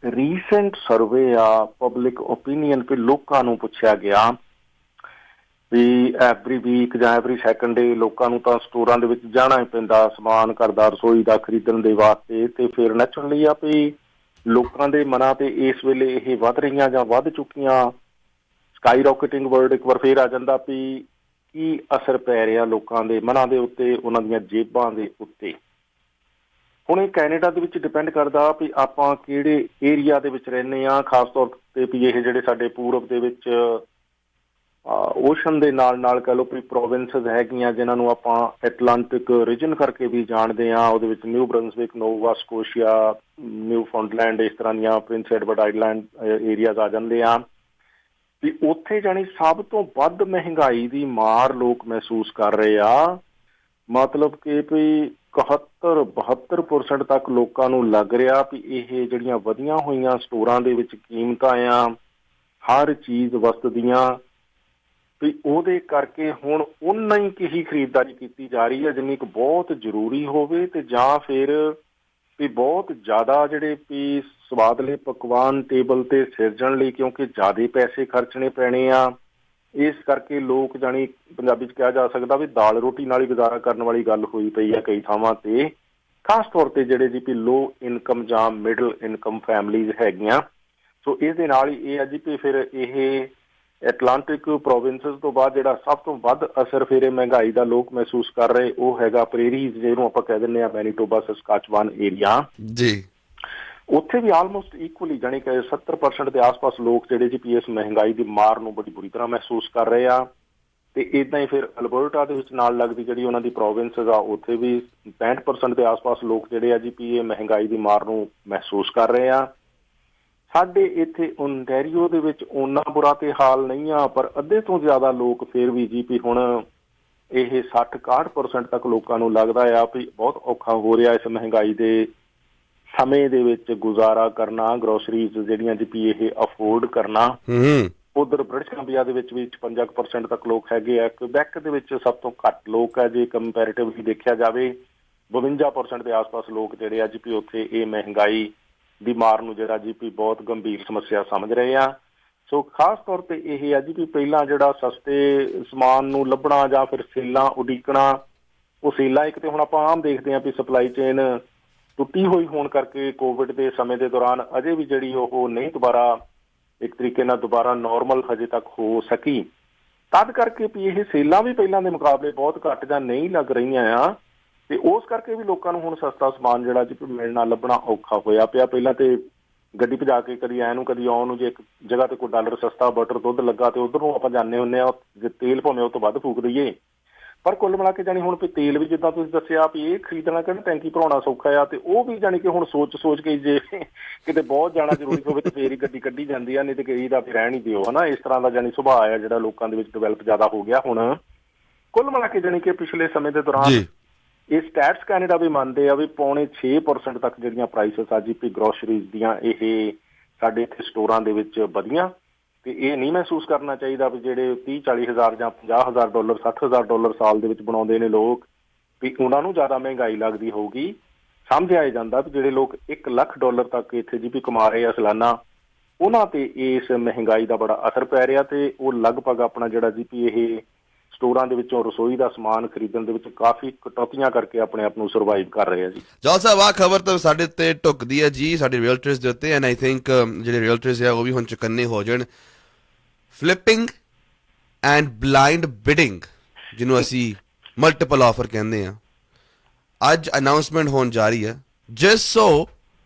Speaker 3: ਰੀਸੈਂਟ ਸਰਵੇ ਆ ਪਬਲਿਕ ਓਪੀਨੀਅਨ ਵੀ ਲੋਕਾਂ ਨੂੰ ਪੁੱਛਿਆ ਗਿਆ ਵੀ ਐਵਰੀ ਵੀਕ ਜਾਂ ਐਵਰੀ ਸੈਕਿੰਡ ਡੇ ਲੋਕਾਂ ਨੂੰ ਤਾਂ ਸਟੋਰਾਂ ਦੇ ਵਿੱਚ ਜਾਣਾ ਹੀ ਪੈਂਦਾ ਸਮਾਨ ਘਰ ਦਾ, ਰਸੋਈ ਦਾ ਖਰੀਦਣ ਦੇ ਵਾਸਤੇ, ਤੇ ਫਿਰ ਨੈਚੁਰਲੀ ਆ ਵੀ ਲੋਕਾਂ ਦੇ ਮਨਾਂ ਤੇ ਇਸ ਵੇਲੇ ਇਹ ਵੱਧ ਰਹੀਆਂ ਜਾਂ ਵੱਧ ਚੁੱਕੀਆਂ ਸਕਾਈ ਰੌਕਟਿੰਗ ਵਰਡ ਇੱਕ ਵਾਰ ਫੇਰ ਆ ਜਾਂਦਾ ਵੀ ਕੀ ਅਸਰ ਪੈ ਰਿਹਾ ਲੋਕਾਂ ਦੇ ਮਨਾਂ ਦੇ ਉੱਤੇ, ਉਹਨਾਂ ਦੀਆਂ ਜੇਬਾਂ ਦੇ ਉੱਤੇ। ਹੁਣ ਇਹ ਕੈਨੇਡਾ ਦੇ ਵਿੱਚ ਡਿਪੈਂਡ ਕਰਦਾ ਵੀ ਆਪਾਂ ਕਿਹੜੇ ਏਰੀਆ ਦੇ ਵਿੱਚ ਰਹਿੰਦੇ ਹਾਂ, ਖਾਸ ਤੌਰ ਤੇ ਵੀ ਇਹ ਜਿਹੜੇ ਸਾਡੇ ਪੂਰਬ ਦੇ ਵਿੱਚ ਓਸ਼ਨ ਦੇ ਨਾਲ ਕਹਿ ਲਓ ਵੀ ਪ੍ਰੋਵਿੰਸਸ ਹੈਗੀਆਂ ਜਿਨ੍ਹਾਂ ਨੂੰ ਆਪਾਂ ਐਟਲਾਂਟਿਕ ਰੀਜਨ ਕਰਕੇ ਵੀ ਜਾਣਦੇ ਹਾਂ। ਉਹਦੇ ਵਿੱਚ ਨਿਊ ਬਰੰਸਵਿਕ, ਨੋਵਾ ਸਕੋਸ਼ੀਆ, ਨਿਊ ਫਾਊਂਡਲੈਂਡ, ਇਸ ਤਰ੍ਹਾਂ ਦੀਆਂ ਪ੍ਰਿੰਸ ਐਡਵਰਡ ਆਈਲੈਂਡ ਏਰੀਆਜ਼ ਆ ਜਾਂਦੇ ਆ ਵੀ ਉੱਥੇ ਜਾਣੀ ਸਭ ਤੋਂ ਵੱਧ ਮਹਿੰਗਾਈ ਦੀ ਮਾਰ ਲੋਕ ਮਹਿਸੂਸ ਕਰ ਰਹੇ ਆ। ਮਤਲਬ ਕਿ ਵੀ 71-72% ਤੱਕ ਲੋਕਾਂ ਨੂੰ ਲੱਗ ਰਿਹਾ ਵੀ ਇਹ ਜਿਹੜੀਆਂ ਵਧੀਆਂ ਹੋਈਆਂ ਸਟੋਰਾਂ ਦੇ ਵਿੱਚ ਕੀਮਤਾਂ ਆ ਹਰ ਚੀਜ਼ ਵਸਤ ਦੀਆਂ ਵੀ ਉਹਦੇ ਕਰਕੇ ਹੁਣ ਓਨਾ ਹੀ ਕੀ ਖਰੀਦਦਾਰੀ ਕੀਤੀ ਜਾ ਰਹੀ ਹੈ ਜਿੰਨੀ ਕੁ ਬਹੁਤ ਜ਼ਰੂਰੀ ਹੋਵੇ, ਤੇ ਜਾਂ ਫਿਰ ਵੀ ਬਹੁਤ ਜ਼ਿਆਦਾ ਜਿਹੜੇ ਵੀ ਸਵਾਦਲੇ ਪਕਵਾਨ ਟੇਬਲ ਤੇ ਸਿਰਜਣ ਲਈ ਕਿਉਂਕਿ ਜ਼ਿਆਦਾ ਪੈਸੇ ਖਰਚਣੇ ਪੈਣੇ ਆ ਇਸ ਕਰਕੇ ਲੋਕ ਜਾਣੀ ਪੰਜਾਬੀ 'ਚ ਕਿਹਾ ਜਾ ਸਕਦਾ ਵੀ ਦਾਲ ਰੋਟੀ ਨਾਲ ਹੀ ਗੁਜ਼ਾਰਾ ਕਰਨ ਵਾਲੀ ਗੱਲ ਹੋਈ ਪਈ ਹੈ ਕਈ ਥਾਵਾਂ ਤੇ, ਖਾਸ ਤੌਰ ਤੇ ਜਿਹੜੇ ਜੀ ਵੀ ਲੋ ਇਨਕਮ ਜਾਂ ਮਿਡਲ ਇਨਕਮ ਫੈਮਲੀਜ਼ ਹੈਗੀਆਂ। ਸੋ ਇਹਦੇ ਨਾਲ ਹੀ ਇਹ ਹੈ ਜੀ ਵੀ ਫਿਰ ਇਹ ਐਟਲਾਂਟਿਕ ਪ੍ਰੋਵਿੰਸਸ ਤੋਂ ਬਾਅਦ ਜਿਹੜਾ ਸਭ ਤੋਂ ਵੱਧ ਅਸਰ ਫਿਰ ਇਹ ਮਹਿੰਗਾਈ ਦਾ ਲੋਕ ਮਹਿਸੂਸ ਕਰ ਰਹੇ ਉਹ ਹੈਗਾ ਪ੍ਰੇਰੀਜ਼, ਜਿਹਨੂੰ ਆਪਾਂ ਕਹਿ ਦਿੰਦੇ ਹਾਂ ਮੈਨੀਟੋਬਾ ਸਸਕਾਚਵਾਨ ਏਰੀਆ
Speaker 2: ਜੀ।
Speaker 3: ਉੱਥੇ ਵੀ ਆਲਮੋਸਟ ਇਕੁਅਲੀ ਜਾਣੀ ਕਿ 70% ਦੇ ਆਸ-ਪਾਸ ਲੋਕ ਜਿਹੜੇ ਜੀ ਪੀ ਇਸ ਮਹਿੰਗਾਈ ਦੀ ਮਾਰ ਨੂੰ ਬੜੀ ਬੁਰੀ ਤਰ੍ਹਾਂ ਮਹਿਸੂਸ ਕਰ ਰਹੇ ਆ। ਤੇ ਇਦਾਂ ਹੀ ਫਿਰ ਅਲਬਰਟਾ ਦੇ ਵਿੱਚ ਨਾਲ ਲੱਗਦੀ ਜਿਹੜੀ ਉਹਨਾਂ ਦੀ ਪ੍ਰੋਵਿੰਸਸ ਆ ਉੱਥੇ ਵੀ 65% ਦੇ ਆਸ-ਪਾਸ ਲੋਕ ਜਿਹੜੇ ਆ ਜੀ ਪੀ ਇਹ ਮਹਿੰਗਾਈ ਦੀ ਮਾਰ ਨੂੰ ਮਹਿਸੂਸ ਕਰ ਰਹੇ ਆ। ਸਾਡੇ ਇੱਥੇ ਓਨਟਾਰੀਓ ਦੇ ਵਿੱਚ ਓਨਾ ਬੁਰਾ ਤੇ ਹਾਲ ਨਹੀਂ ਆ, ਪਰ ਅੱਧੇ ਤੋਂ ਜ਼ਿਆਦਾ ਲੋਕ ਫਿਰ ਵੀ ਜੀ ਪੀ ਹੁਣ ਇਹ 60-61% ਤੱਕ ਲੋਕਾਂ ਨੂੰ ਲੱਗਦਾ ਆ ਵੀ ਬਹੁਤ ਔਖਾ ਹੋ ਰਿਹਾ ਇਸ ਮਹਿੰਗਾਈ ਦੇ ਸਮੇਂ ਦੇ ਵਿੱਚ ਗੁਜ਼ਾਰਾ ਕਰਨਾ, ਗਰੋਸਰੀਜ਼ ਜਿਹੜੀਆਂ ਜੀ ਪੀ ਇਹ ਅਫੋਰਡ ਕਰਨਾ। ਉਧਰ ਬ੍ਰਿਟਿਸ਼ ਕੰਪੀਆ ਦੇ ਵਿੱਚ ਵੀ 56% ਤੱਕ ਲੋਕ ਹੈਗੇ ਆ। ਕੁਬੈਕ ਦੇ ਵਿੱਚ ਸਭ ਤੋਂ ਘੱਟ ਲੋਕ ਆ ਜੇ ਕੰਪੈਰੇਟਿਵਲੀ ਦੇਖਿਆ ਜਾਵੇ, 52% ਦੇ ਆਸ-ਪਾਸ ਲੋਕ ਜਿਹੜੇ ਆ ਜੀ ਪੀ ਉੱਥੇ ਇਹ ਮਹਿੰਗਾਈ ਦੀ ਮਾਰ ਨੂੰ ਜਿਹੜਾ ਜੀ ਪੀ ਬਹੁਤ ਗੰਭੀਰ ਸਮੱਸਿਆ ਸਮਝ ਰਹੇ ਆ। ਸੋ ਖਾਸ ਤੌਰ ਤੇ ਇਹ ਆ ਜੀ ਵੀ ਪਹਿਲਾਂ ਜਿਹੜਾ ਸਸਤੇ ਸਮਾਨ ਨੂੰ ਲੱਭਣਾ ਜਾਂ ਫਿਰ ਸੇਲਾਂ ਉਡੀਕਣਾ, ਉਹ ਸੇਲਾਂ ਇੱਕ ਤੇ ਹੁਣ ਆਪਾਂ ਆਮ ਦੇਖਦੇ ਹਾਂ ਵੀ ਸਪਲਾਈ ਚੇਨ ਟੁੱਟੀ ਹੋਈ ਹੋਣ ਕਰਕੇ ਕੋਵਿਡ ਦੇ ਸਮੇਂ ਦੇ ਦੌਰਾਨ ਅਜੇ ਵੀ ਜਿਹੜੀ ਉਹ ਨਹੀਂ ਦੁਬਾਰਾ ਇੱਕ ਤਰੀਕੇ ਨਾਲ ਦੁਬਾਰਾ ਨੋਰਮਲ ਹਜੇ ਤੱਕ ਹੋ ਸਕੀ, ਤਦ ਕਰਕੇ ਵੀ ਇਹ ਸੇਲਾਂ ਵੀ ਪਹਿਲਾਂ ਦੇ ਮੁਕਾਬਲੇ ਬਹੁਤ ਘੱਟ ਜਾਂ ਨਹੀਂ ਲੱਗ ਰਹੀਆਂ ਆ। ਤੇ ਉਸ ਕਰਕੇ ਵੀ ਲੋਕਾਂ ਨੂੰ ਹੁਣ ਸਸਤਾ ਸਮਾਨ ਜਿਹੜਾ ਜੀ ਮਿਲਣਾ ਲੱਭਣਾ ਔਖਾ ਹੋਇਆ ਪਿਆ। ਪਹਿਲਾਂ ਤੇ ਗੱਡੀ ਭਜਾ ਕੇ ਕਦੀ ਐ ਨੂੰ ਕਦੀ ਆਉਣ ਨੂੰ ਜੇ ਇੱਕ ਜਗ੍ਹਾ ਤੇ ਕੋਈ ਡਾਲਰ ਸਸਤਾ ਬਟਰ ਦੁੱਧ ਲੱਗਾ ਤੇ ਉਧਰ ਨੂੰ ਆਪਾਂ ਜਾਂਦੇ ਹੁੰਦੇ ਆ, ਜੇ ਤੇਲ ਭਾਵੇਂ ਉਹ ਤੋਂ ਵੱਧ ਫੂਕ ਦਈਏ। ਪਰ ਕੁੱਲ ਮਿਲਾ ਕੇ ਜਾਣੀ ਹੁਣ ਵੀ ਤੇਲ ਵੀ ਜਿੱਦਾਂ ਤੁਸੀਂ ਦੱਸਿਆ ਵੀ ਇਹ ਖਰੀਦਣਾ ਕਿਹੜਾ ਟੈਂਕੀ ਭਰਾਉਣਾ ਸੌਖਾ ਆ, ਤੇ ਉਹ ਵੀ ਜਾਣੀ ਕਿ ਹੁਣ ਸੋਚ ਕੇ ਜੇ ਕਿਤੇ ਬਹੁਤ ਜਾਣਾ ਜ਼ਰੂਰੀ ਹੋਵੇ ਤੇ ਫੇਰ ਹੀ ਗੱਡੀ ਕੱਢੀ ਜਾਂਦੀ ਆ, ਨਹੀਂ ਤੇ ਕਈ ਦਾ ਫਿਰ ਰਹਿਣ ਹੀ ਦਿਓ ਹਨਾ। ਇਸ ਤਰ੍ਹਾਂ ਦਾ ਜਾਣੀ ਸੁਭਾਅ ਆ ਜਿਹੜਾ ਲੋਕਾਂ ਦੇ ਵਿੱਚ ਡਿਵੈਲਪ ਜ਼ਿਆਦਾ ਹੋ ਗਿਆ ਹੁਣ। ਕੁੱਲ ਮਿਲਾ ਕੇ ਜਾਣੀ ਕਿ ਪਿਛਲੇ ਸਮੇਂ ਦੇ ਦੌਰਾਨ ਇਹ ਸਟੈਟਸ ਕੈਨੇਡਾ ਵੀ ਮੰਨਦੇ ਆ ਵੀ 6.5% ਤੱਕ ਜਿਹੜੀਆਂ ਪ੍ਰਾਈਸਿਸ ਆ ਜੀ ਪੀ ਗਰੋਸਰੀਜ਼ ਦੀਆਂ ਇਹ ਸਾਡੇ ਇੱਥੇ ਸਟੋਰਾਂ ਦੇ ਵਿੱਚ ਵਧੀਆਂ। ਤੇ ਇਹ ਨਹੀਂ ਮਹਿਸੂਸ ਕਰਨਾ ਚਾਹੀਦਾ ਵੀ ਜਿਹੜੇ 30-40 ਹਜ਼ਾਰ ਜਾਂ $50,000 $60,000 ਸਾਲ ਦੇ ਵਿੱਚ ਬਣਾਉਂਦੇ ਨੇ ਲੋਕ ਵੀ ਉਹਨਾਂ ਨੂੰ ਜ਼ਿਆਦਾ ਮਹਿੰਗਾਈ ਲੱਗਦੀ ਹੋਊਗੀ। ਸਮਝਿਆ ਜਾਂਦਾ ਵੀ ਜਿਹੜੇ ਲੋਕ $1 ਲੱਖ ਤੱਕ ਇੱਥੇ ਜੀ ਪੀ ਕਮਾ ਰਹੇ ਆ ਸਾਲਾਨਾ, ਉਹਨਾਂ ਤੇ ਇਸ ਮਹਿੰਗਾਈ ਦਾ ਬੜਾ ਅਸਰ ਪੈ ਰਿਹਾ ਤੇ ਉਹ ਲਗਭਗ ਆਪਣਾ ਜਿਹੜਾ ਜੀ ਪੀ ਇਹ ਸਟੋਰਾਂ ਦੇ ਵਿੱਚੋਂ ਰਸੋਈ ਦਾ ਸਮਾਨ ਖਰੀਦਣ ਦੇ ਵਿੱਚ ਕਾਫੀ ਕਟੌਤੀਆਂ ਕਰਕੇ ਆਪਣੇ ਆਪ ਨੂੰ ਸਰਵਾਈਵ ਕਰ ਰਹੇ ਆ ਜੀ।
Speaker 2: ਜੌਲ ਸਾਹਿਬ, ਆਹ ਖਬਰ ਤਾਂ ਸਾਡੇ ਤੇ ਢੁੱਕਦੀ ਹੈ ਜੀ, ਸਾਡੇ ਰੀਅਲਟਰਸ ਦੇ ਉੱਤੇ, ਐਂਡ ਆਈ ਥਿੰਕ ਜਿਹੜੇ ਰੀਅਲਟਰਸ ਆ ਉਹ ਵੀ ਹੁਣ ਚੁਕੰਨੇ ਹੋ ਜਾਣ। ਫਲਿੱਪਿੰਗ ਐਂਡ ਬਲਾਈਂਡ ਬਿਡਿੰਗ, ਜਿਹਨੂੰ ਅਸੀਂ ਮਲਟੀਪਲ ਆਫਰ ਕਹਿੰਦੇ ਆ, ਅੱਜ ਅਨਾਊਂਸਮੈਂਟ ਹੋਣ ਜਾ ਰਹੀ ਹੈ ਜਸਟ ਸੋ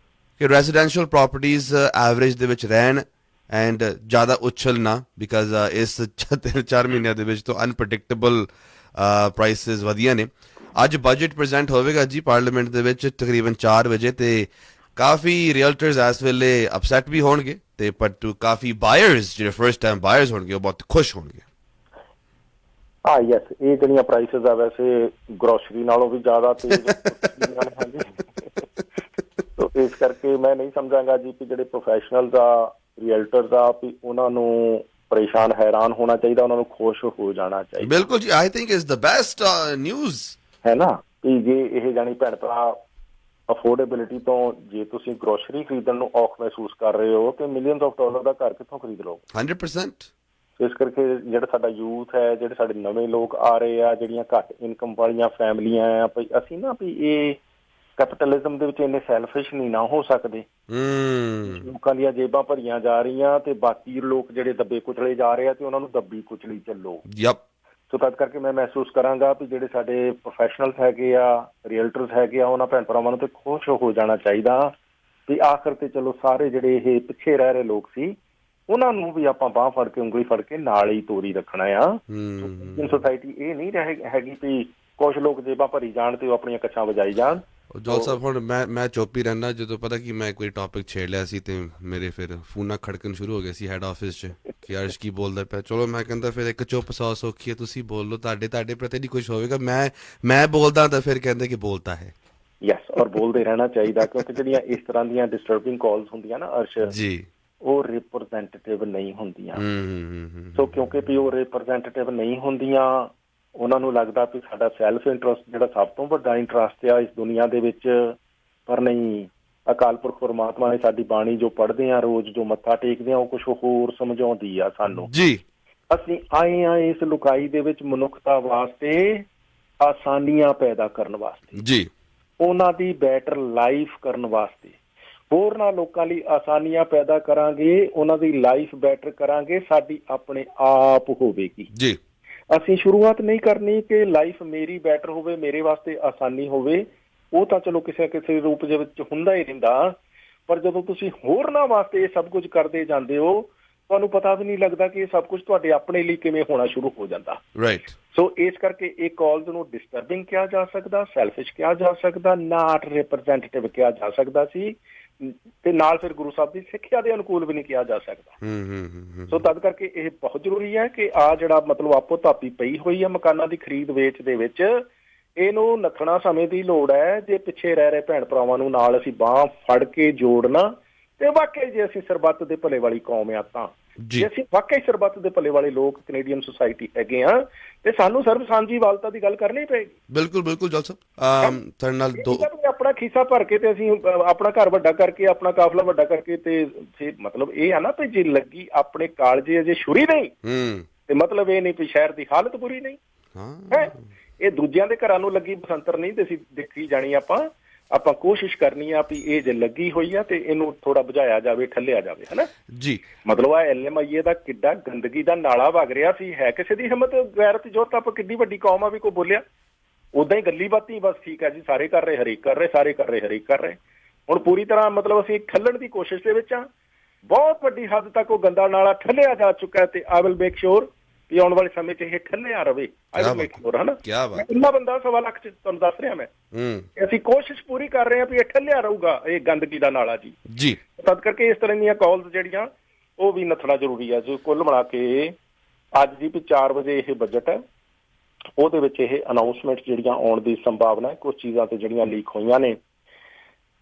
Speaker 2: ਕਿ ਰੈਜ਼ੀਡੈਂਸ਼ੀਅਲ ਪ੍ਰੋਪਰਟੀਜ਼ ਐਵਰੇਜ ਦੇ ਵਿੱਚ ਰਹਿਣ ਐਂਡ ਜ਼ਿਆਦਾ ਉਛਲ ਨਾ, ਬਿਕਾਜ਼ ਇਸ 3-4 ਮਹੀਨਿਆਂ ਦੇ ਵਿੱਚ ਤਾਂ ਅਨਪ੍ਰੈਡਿਕਟੇਬਲ ਪ੍ਰਾਈਸਿਸ ਵਧੀਆਂ ਨੇ। ਅੱਜ ਬਜਟ ਪ੍ਰੈਜ਼ੈਂਟ ਹੋਵੇਗਾ ਜੀ ਪਾਰਲੀਮੈਂਟ ਦੇ ਵਿੱਚ ਤਕਰੀਬਨ 4 ਵਜੇ, ਤੇ ਕਾਫੀ ਰੀਅਲਟਰਸ ਇਸ ਵੇਲੇ ਅਪਸੈਟ ਵੀ ਹੋਣਗੇ ਤੇ ਪਰ ਕਾਫੀ ਬਾਇਰਸ ਜਿਹੜੇ ਫਰਸਟ ਟਾਈਮ ਬਾਇਰਸ ਹੋਣਗੇ ਉਹ ਬਹੁਤ ਖੁਸ਼ ਹੋਣਗੇ।
Speaker 3: ਹਾਂ ਯੈਸ, ਇਹ ਜਿਹੜੀਆਂ ਪ੍ਰਾਈਸਿਸ ਆ ਵੈਸੇ ਗਰੋਸਰੀ ਨਾਲੋਂ ਵੀ ਜ਼ਿਆਦਾ ਤੇਜ਼ ਹਾਂਜੀ। ਸੋ ਇਸ ਕਰਕੇ ਮੈਂ ਨਹੀਂ ਸਮਝਾਂਗਾ ਜੀ ਕਿ ਜਿਹੜੇ ਪ੍ਰੋਫੈਸ਼ਨਲਸ ਆ ਰੀਅਲਟਰਸ ਆ ਵੀ ਉਹਨਾਂ ਨੂੰ ਪਰੇਸ਼ਾਨ ਹੈਰਾਨ ਹੋਣਾ ਚਾਹੀਦਾ, ਉਹਨਾਂ ਨੂੰ ਖੁਸ਼ ਹੋ ਜਾਣਾ ਚਾਹੀਦਾ।
Speaker 2: ਬਿਲਕੁਲ ਜੀ, I think is the best news ਹੈ
Speaker 3: ਨਾ ਵੀ ਜੇ ਇਹ ਜਾਣੀ ਭੈਣ ਭਰਾ ਅਫੋਰਡੇਬਿਲਿਟੀ ਤੋਂ ਜੇ ਤੁਸੀਂ ਗਰੋਸਰੀ ਖਰੀਦਣ ਨੂੰ ਔਖ ਮਹਿਸੂਸ ਕਰ ਰਹੇ ਹੋ ਤੇ ਮਿਲੀਅਨਸ ਆਫ ਡਾਲਰ ਦਾ ਘਰ ਕਿੱਥੋਂ ਖਰੀਦ ਲਓ
Speaker 2: 100%।
Speaker 3: ਇਸ ਕਰਕੇ ਜਿਹੜਾ ਸਾਡਾ ਯੂਥ ਹੈ, ਜਿਹੜੇ ਸਾਡੇ ਨਵੇਂ ਲੋਕ ਆ ਰਹੇ ਆ, ਜਿਹੜੀਆਂ ਘੱਟ ਇਨਕਮ ਵਾਲੀਆਂ ਫੈਮਲੀਆਂ ਆ, ਭਈ ਅਸੀਂ ਨਾ ਵੀ ਇਹ ਕੈਪੀਟਲਿਜ਼ਮ ਦੇ ਵਿੱਚ ਇੰਨੇ ਸੈਲਫਿਸ਼ ਨਹੀਂ ਨਾ ਹੋ ਸਕਦੇ। ਲੋਕਾਂ ਦੀਆਂ ਜੇਬਾਂ ਭਰੀਆਂ ਜਾ ਰਹੀਆਂ ਤੇ ਬਾਕੀ ਲੋਕ ਜਿਹੜੇ ਦੱਬੇ ਕੁਚਲੇ ਜਾ ਰਹੇ ਆ ਤੇ ਉਹਨਾਂ ਨੂੰ ਦੱਬੀ ਕੁਚਲੀ ਚੱਲੋ। ਸੋ ਤਦ ਕਰਕੇ ਮੈਂ ਮਹਿਸੂਸ ਕਰਾਂਗਾ ਵੀ ਜਿਹੜੇ ਸਾਡੇ ਪ੍ਰੋਫੈਸ਼ਨਲਸ ਹੈਗੇ ਆ, ਰੀਅਲਟਰਸ ਹੈਗੇ ਆ, ਉਹਨਾਂ ਭੈਣ ਭਰਾਵਾਂ ਨੂੰ ਤੇ ਖੁਸ਼ ਹੋ ਜਾਣਾ ਚਾਹੀਦਾ ਵੀ ਆਖਰ ਤੇ ਚਲੋ ਸਾਰੇ ਜਿਹੜੇ ਇਹ ਪਿੱਛੇ ਰਹਿ ਰਹੇ ਲੋਕ ਸੀ ਉਹਨਾਂ ਨੂੰ ਵੀ ਆਪਾਂ ਬਾਂਹ ਫੜ ਕੇ ਉਂਗਲੀ ਫੜ ਕੇ ਨਾਲ ਹੀ ਤੋਰੀ ਰੱਖਣਾ ਆ। ਸੋਸਾਇਟੀ ਇਹ ਨਹੀਂ ਹੈਗੀ ਵੀ ਕੁਛ ਲੋਕ ਜੇਬਾਂ ਭਰੀ ਜਾਣ ਤੇ ਉਹ ਆਪਣੀਆਂ ਕੱਛਾਂ ਵਜਾਈ ਜਾਣ।
Speaker 2: ਜੌਲ ਸਾਹਿਬ, ਹੁਣ ਮੈਂ ਚੁੱਪ ਹੀ ਰਹਿਣਾ। ਜਦੋਂ ਪਤਾ ਕਿ ਮੈਂ ਕੋਈ ਟੌਪਿਕ ਛੇੜ ਲਿਆ ਸੀ ਤੇ ਮੇਰੇ ਫਿਰ ਫੋਨਾਂ ਖੜਕਣ ਸ਼ੁਰੂ ਹੋ ਗਏ ਸੀ ਹੈਡ ਆਫਿਸ 'ਚ ਕਿ ਅਰਸ਼ ਕੀ ਬੋਲਦਾ ਪਿਆ। ਚਲੋ ਮੈਂ ਕਹਿੰਦਾ ਫਿਰ ਇੱਕ ਚੁੱਪ 100 ਸੌਖੀ ਹੈ, ਤੁਸੀਂ ਬੋਲ ਲਓ, ਤੁਹਾਡੇ ਪ੍ਰਤੀ ਨਹੀਂ ਕੁਛ ਹੋਵੇਗਾ। ਮੈਂ ਬੋਲਦਾ ਤਾਂ ਫਿਰ ਕਹਿੰਦੇ ਕਿ ਬੋਲਤਾ ਹੈ।
Speaker 3: ਯੈਸ, ਔਰ ਬੋਲਦੇ ਰਹਿਣਾ ਚਾਹੀਦਾ ਕਿਉਂਕਿ ਜਿਹੜੀਆਂ ਇਸ ਤਰ੍ਹਾਂ ਦੀਆਂ ਡਿਸਟਰਬਿੰਗ ਕਾਲਸ ਹੁੰਦੀਆਂ ਨਾ ਅਰਸ਼ ਜੀ, ਉਹ ਰਿਪਰੈਜ਼ੈਂਟੇਟਿਵ ਨਹੀਂ ਹੁੰਦੀਆਂ। ਸੋ ਕਿਉਂਕਿ ਵੀ ਉਹ ਰਿਪਰੈਜ਼ੈਂਟੇਟਿਵ ਨਹੀਂ ਹੁੰਦੀਆਂ, ਉਹਨਾਂ ਨੂੰ ਲੱਗਦਾ ਵੀ ਸਾਡਾ ਸੈਲਫ ਇੰਟਰਸਟ ਜਿਹੜਾ ਸਭ ਤੋਂ ਵੱਡਾ ਇੰਟਰਸਟ ਆ ਇਸ ਦੁਨੀਆ ਦੇ ਵਿੱਚ। ਪਰ ਨਹੀਂ, ਅਕਾਲ ਪੁਰਖ ਪਰਮਾਤਮਾ ਨੇ ਸਾਡੀ ਬਾਣੀ ਜੋ ਪੜ੍ਹਦੇ ਆ ਰੋਜ਼, ਜੋ ਮੱਥਾ ਟੇਕਦੇ ਆ, ਉਹ ਕੁਛ ਹੋਰ ਸਮਝਾਉਂਦੀ ਆ ਸਾਨੂੰ ਜੀ। ਅਸੀਂ ਆਏ ਹਾਂ ਇਸ ਲੁਕਾਈ ਦੇ ਵਿੱਚ ਮਨੁੱਖਤਾ ਵਾਸਤੇ ਆਸਾਨੀਆਂ ਪੈਦਾ ਕਰਨ ਵਾਸਤੇ,
Speaker 2: ਜੀ,
Speaker 3: ਉਹਨਾਂ ਦੀ ਬੈਟਰ ਲਾਈਫ ਕਰਨ ਵਾਸਤੇ। ਹੋਰਨਾਂ ਲੋਕਾਂ ਲਈ ਆਸਾਨੀਆਂ ਪੈਦਾ ਕਰਾਂਗੇ, ਉਹਨਾਂ ਦੀ ਲਾਈਫ ਬੈਟਰ ਕਰਾਂਗੇ, ਸਾਡੀ ਆਪਣੇ ਆਪ ਹੋਵੇਗੀ।
Speaker 2: ਜੀ,
Speaker 3: ਅਸੀਂ ਸ਼ੁਰੂਆਤ ਨਹੀਂ ਕਰਨੀ ਕਿ ਲਾਈਫ ਮੇਰੀ ਬੈਟਰ ਹੋਵੇ, ਮੇਰੇ ਵਾਸਤੇ ਆਸਾਨੀ ਹੋਵੇ। ਉਹ ਤਾਂ ਚਲੋ ਕਿਸੇ ਕਿਸੇ ਰੂਪ ਦੇ ਵਿੱਚ ਹੁੰਦਾ ਹੀ ਰਹਿੰਦਾ, ਪਰ ਜਦੋਂ ਤੁਸੀਂ ਹੋਰਨਾਂ ਵਾਸਤੇ ਇਹ ਸਭ ਕੁਝ ਕਰਦੇ ਜਾਂਦੇ ਹੋ, ਤੁਹਾਨੂੰ ਪਤਾ ਵੀ ਨਹੀਂ ਲੱਗਦਾ ਕਿ ਇਹ ਸਭ ਕੁਝ ਤੁਹਾਡੇ ਆਪਣੇ ਲਈ ਕਿਵੇਂ ਹੋਣਾ ਸ਼ੁਰੂ ਹੋ ਜਾਂਦਾ।
Speaker 2: ਰਾਈਟ।
Speaker 3: ਸੋ ਇਸ ਕਰਕੇ ਇਹ ਕਾਲਸ ਨੂੰ ਡਿਸਟਰਬਿੰਗ ਕਿਹਾ ਜਾ ਸਕਦਾ, ਸੈਲਫਿਸ਼ ਕਿਹਾ ਜਾ ਸਕਦਾ, ਨਾਟ ਰਿਪਰੈਜ਼ੈਂਟੇਟਿਵ ਕਿਹਾ ਜਾ ਸਕਦਾ ਸੀ, ਤੇ ਨਾਲ ਫਿਰ ਗੁਰੂ ਸਾਹਿਬ ਦੀ ਸਿੱਖਿਆ ਦੇ ਅਨੁਕੂਲ ਵੀ ਨਹੀਂ ਕਿਹਾ ਜਾ ਸਕਦਾ। ਸੋ ਤਦ ਕਰਕੇ ਇਹ ਬਹੁਤ ਜ਼ਰੂਰੀ ਹੈ ਕਿ ਆ ਜਿਹੜਾ ਮਤਲਬ ਆਪੋ ਧਾਪੀ ਪਈ ਹੋਈ ਹੈ ਮਕਾਨਾਂ ਦੀ ਖਰੀਦ ਵੇਚ ਦੇ ਵਿੱਚ, ਇਹਨੂੰ ਨੱਥਣਾ ਸਮੇਂ ਦੀ ਲੋੜ ਹੈ। ਜੇ ਪਿੱਛੇ ਰਹਿ ਰਹੇ ਭੈਣ ਭਰਾਵਾਂ ਨੂੰ ਨਾਲ ਅਸੀਂ ਬਾਂਹ ਫੜ ਕੇ ਜੋੜਨਾ, ਤੇ ਵਾਕਈ ਜੇ ਅਸੀਂ ਸਰਬੱਤ ਦੇ ਭਲੇ ਵਾਲੀ ਕੌਮ ਆ ਤਾਂ, ਜੇ ਅਸੀਂ ਵਾਕਈ ਸਰਬੱਤ ਦੇ ਭਲੇ ਵਾਲੇ ਲੋਕ ਕੈਨੇਡੀਅਨ ਸੁਸਾਇਟੀ ਹੈਗੇ ਆ, ਤੇ ਸਾਨੂੰ ਸਰਬ ਸਾਂਝੀਵਾਲਤਾ ਦੀ ਗੱਲ ਕਰਨੀ ਪਏਗੀ।
Speaker 2: ਬਿਲਕੁਲ ਬਿਲਕੁਲ ਜਲ ਸਾਹਿਬ, ਤੁਹਾਡੇ ਨਾਲ
Speaker 3: ਆਪਣਾ ਖੀਸਾ ਭਰ ਕੇ ਤੇ ਅਸੀਂ ਆਪਣਾ ਘਰ ਵੱਡਾ ਕਰਕੇ, ਆਪਣਾ ਕਾਫਲਾ ਵੱਡਾ ਕਰਕੇ, ਤੇ ਫਿਰ ਮਤਲਬ ਇਹ ਆ ਨਾ ਵੀ ਜੇ ਲੱਗੀ ਆਪਣੇ ਕਾਲਜੇ ਅਜੇ ਛੁਰੀ ਨਹੀਂ, ਤੇ ਮਤਲਬ ਇਹ ਨਹੀਂ ਵੀ ਸ਼ਹਿਰ ਦੀ ਹਾਲਤ ਬੁਰੀ ਨਹੀਂ ਹੈ। ਇਹ ਦੂਜਿਆਂ ਦੇ ਘਰਾਂ ਨੂੰ ਲੱਗੀ ਬਸੰਤਰ ਨਹੀਂ ਤੇ ਅਸੀਂ ਦੇਖੀ ਜਾਣੀ। ਆਪਾਂ ਕੋਸ਼ਿਸ਼ ਕਰਨੀ ਆ ਵੀ ਇਹ ਜੇ ਲੱਗੀ ਹੋਈ ਆ ਤੇ ਇਹਨੂੰ ਥੋੜਾ ਬੁਝਾਇਆ ਜਾਵੇ, ਠੱਲਿਆ ਜਾਵੇ, ਹਨਾ ਜੀ। ਮਤਲਬ ਆ LMIA ਦਾ ਕਿੱਡਾ ਗੰਦਗੀ ਦਾ ਨਾਲਾ ਵਗ ਰਿਹਾ ਸੀ। ਹੈ ਕਿਸੇ ਦੀ ਹਿੰਮਤ, ਗੈਰਤ, ਜੁਰਤ? ਆਪਾਂ ਕਿੱਡੀ ਵੱਡੀ ਕੌਮ ਆ ਵੀ ਕੋਈ ਬੋਲਿਆ? ਉਦਾਂ ਹੀ ਗੱਲੀ ਬਾਤੀ ਬਸ ਠੀਕ ਹੈ ਜੀ, ਸਾਰੇ ਕਰ ਰਹੇ, ਹਰੇਕ ਕਰ ਰਹੇ, ਸਾਰੇ ਕਰ ਰਹੇ, ਹਰੇਕ ਕਰ ਰਹੇ। ਹੁਣ ਪੂਰੀ ਤਰ੍ਹਾਂ ਮਤਲਬ ਅਸੀਂ ਠੱਲਣ ਦੀ ਕੋਸ਼ਿਸ਼ ਦੇ ਵਿੱਚ ਆ। ਬਹੁਤ ਵੱਡੀ ਹੱਦ ਤੱਕ ਉਹ ਗੰਦਾ ਨਾਲਾ ਠੱਲਿਆ ਜਾ ਚੁੱਕਾ ਹੈ, ਤੇ ਆਈ ਵਿਲ ਮੇਕ ਸ਼ੋਰ ਵੀ ਆਉਣ ਵਾਲੇ ਸਮੇਂ 'ਚ ਇਹ ਠੱਲਿਆ ਰਵੇ। ਆਈ ਵਿਲ ਮੇਕ ਸ਼ੋਰ, ਹਨਾ। ਇੰਨਾ ਬੰਦਾ 1.25 ਲੱਖ 'ਚ ਤੁਹਾਨੂੰ ਦੱਸ ਰਿਹਾ ਮੈਂ, ਅਸੀਂ ਕੋਸ਼ਿਸ਼ ਪੂਰੀ ਕਰ ਰਹੇ ਹਾਂ ਵੀ ਇਹ ਠੱਲਿਆ ਰਹੂਗਾ, ਇਹ ਗੰਦਗੀ ਦਾ ਨਾਲਾ ਜੀ। ਤਦ ਕਰਕੇ ਇਸ ਤਰ੍ਹਾਂ ਦੀਆਂ ਕਾਲਸ ਜਿਹੜੀਆਂ ਉਹ ਵੀ ਨੱਥਣਾ ਜ਼ਰੂਰੀ ਹੈ। ਜੋ ਕੁੱਲ ਮਿਲਾ ਕੇ ਅੱਜ ਦੀ ਵੀ 4 ਵਜੇ ਇਹ ਬਜਟ ਹੈ, ਉਹਦੇ ਵਿੱਚ ਇਹ ਅਨਾਊਂਸਮੈਂਟ ਜਿਹੜੀਆਂ ਆਉਣ ਦੀ ਸੰਭਾਵਨਾ ਹੈ, ਕੁਝ ਚੀਜ਼ਾਂ ਤੇ ਜਿਹੜੀਆਂ ਲੀਕ ਹੋਈਆਂ ਨੇ,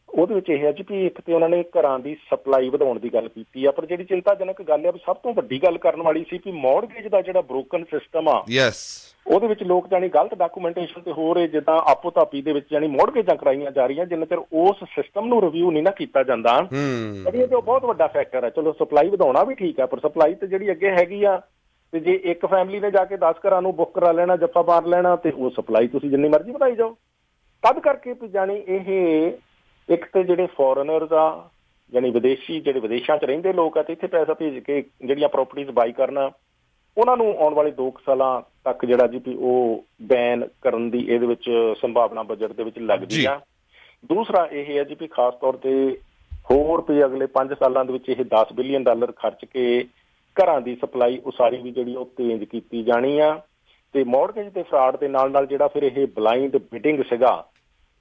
Speaker 3: ਉਹਦੇ ਵਿੱਚ ਇਹ ਹੈ ਜੀ ਵੀ ਇੱਕ ਤੇ ਉਹਨਾਂ ਨੇ ਘਰਾਂ ਦੀ ਸਪਲਾਈ ਵਧਾਉਣ ਦੀ ਗੱਲ ਕੀਤੀ ਆ, ਪਰ ਜਿਹੜੀ ਚਿੰਤਾਜਨਕ ਗੱਲ ਆ ਵੀ ਸਭ ਤੋਂ ਵੱਡੀ ਗੱਲ ਕਰਨ ਵਾਲੀ ਸੀ ਵੀ ਮੌਰਗੇਜ ਦਾ ਜਿਹੜਾ ਬ੍ਰੋਕਨ ਸਿਸਟਮ ਆ, ਉਹਦੇ ਵਿੱਚ ਲੋਕ ਜਾਣੀ ਗਲਤ ਡਾਕੂਮੈਂਟੇਸ਼ਨ ਤੇ ਹੋ ਰਹੇ, ਜਿੱਦਾਂ ਆਪੋ ਧਾਪੀ ਦੇ ਵਿੱਚ ਜਾਣੀ ਮੌਰਗੇਜਾਂ ਕਰਾਈਆਂ ਜਾ ਰਹੀਆਂ, ਜਿੰਨਾ ਚਿਰ ਉਸ ਸਿਸਟਮ ਨੂੰ ਰਿਵਿਊ ਨਹੀਂ ਨਾ ਕੀਤਾ ਜਾਂਦਾ। ਇਹ ਜੋ ਬਹੁਤ ਵੱਡਾ ਫੈਕਟਰ ਹੈ। ਚਲੋ ਸਪਲਾਈ ਵਧਾਉਣਾ ਵੀ ਠੀਕ ਹੈ, ਪਰ ਸਪਲਾਈ ਤੇ ਜਿਹੜੀ ਅੱਗੇ ਹੈਗੀ ਆ, ਤੇ ਜੇ ਇੱਕ ਫੈਮਿਲੀ ਨੇ ਜਾ ਕੇ 10 ਘਰਾਂ ਨੂੰ ਬੁੱਕ ਕਰਾ ਲੈਣਾ, ਜੱਫਾ ਮਾਰ ਲੈਣਾ, ਤੇ ਉਹ ਸਪਲਾਈ ਤੁਸੀਂ ਜਿੰਨੀ ਮਰਜ਼ੀ ਵਧਾਈ ਜਾਓ। ਤਦ ਕਰਕੇ ਵੀ ਜਾਣੀ ਇਹ ਇੱਕ ਤੇ ਜਿਹੜੇ ਫੋਰਨਰਸ ਆ, ਜਾਣੀ ਵਿਦੇਸ਼ੀ, ਜਿਹੜੇ ਵਿਦੇਸ਼ਾਂ 'ਚ ਰਹਿੰਦੇ ਲੋਕ ਆ ਤੇ ਇੱਥੇ ਪੈਸਾ ਭੇਜ ਕੇ ਜਿਹੜੀਆਂ ਪ੍ਰੋਪਰਟੀਜ਼ ਬਾਈ ਕਰਨਾ, ਉਹਨਾਂ ਨੂੰ ਆਉਣ ਵਾਲੇ 2 ਸਾਲਾਂ ਤੱਕ ਜਿਹੜਾ ਜੀ ਵੀ ਉਹ ਬੈਨ ਕਰਨ ਦੀ ਇਹਦੇ ਵਿੱਚ ਸੰਭਾਵਨਾ ਬਜਟ ਦੇ ਵਿੱਚ ਲੱਗਦੀ ਆ। ਦੂਸਰਾ ਇਹ ਹੈ ਜੀ ਵੀ ਖਾਸ ਤੌਰ ਤੇ ਹੋਰ ਵੀ ਅਗਲੇ 5 ਸਾਲਾਂ ਦੇ ਵਿੱਚ ਇਹ $10 ਬਿਲੀਅਨ ਖਰਚ ਕੇ ਘਰਾਂ ਦੀ ਸਪਲਾਈ ਉਸਾਰੀ ਵੀ ਜਿਹੜੀ ਉਹ ਤੇਜ਼ ਕੀਤੀ ਜਾਣੀ ਆ। ਤੇ ਮੌਰਗੇਜ ਤੇ ਫਰਾਡ ਦੇ ਨਾਲ ਨਾਲ ਜਿਹੜਾ ਫਿਰ ਇਹ ਬਲਾਈਂਡ ਬਿਡਿੰਗ ਸੀਗਾ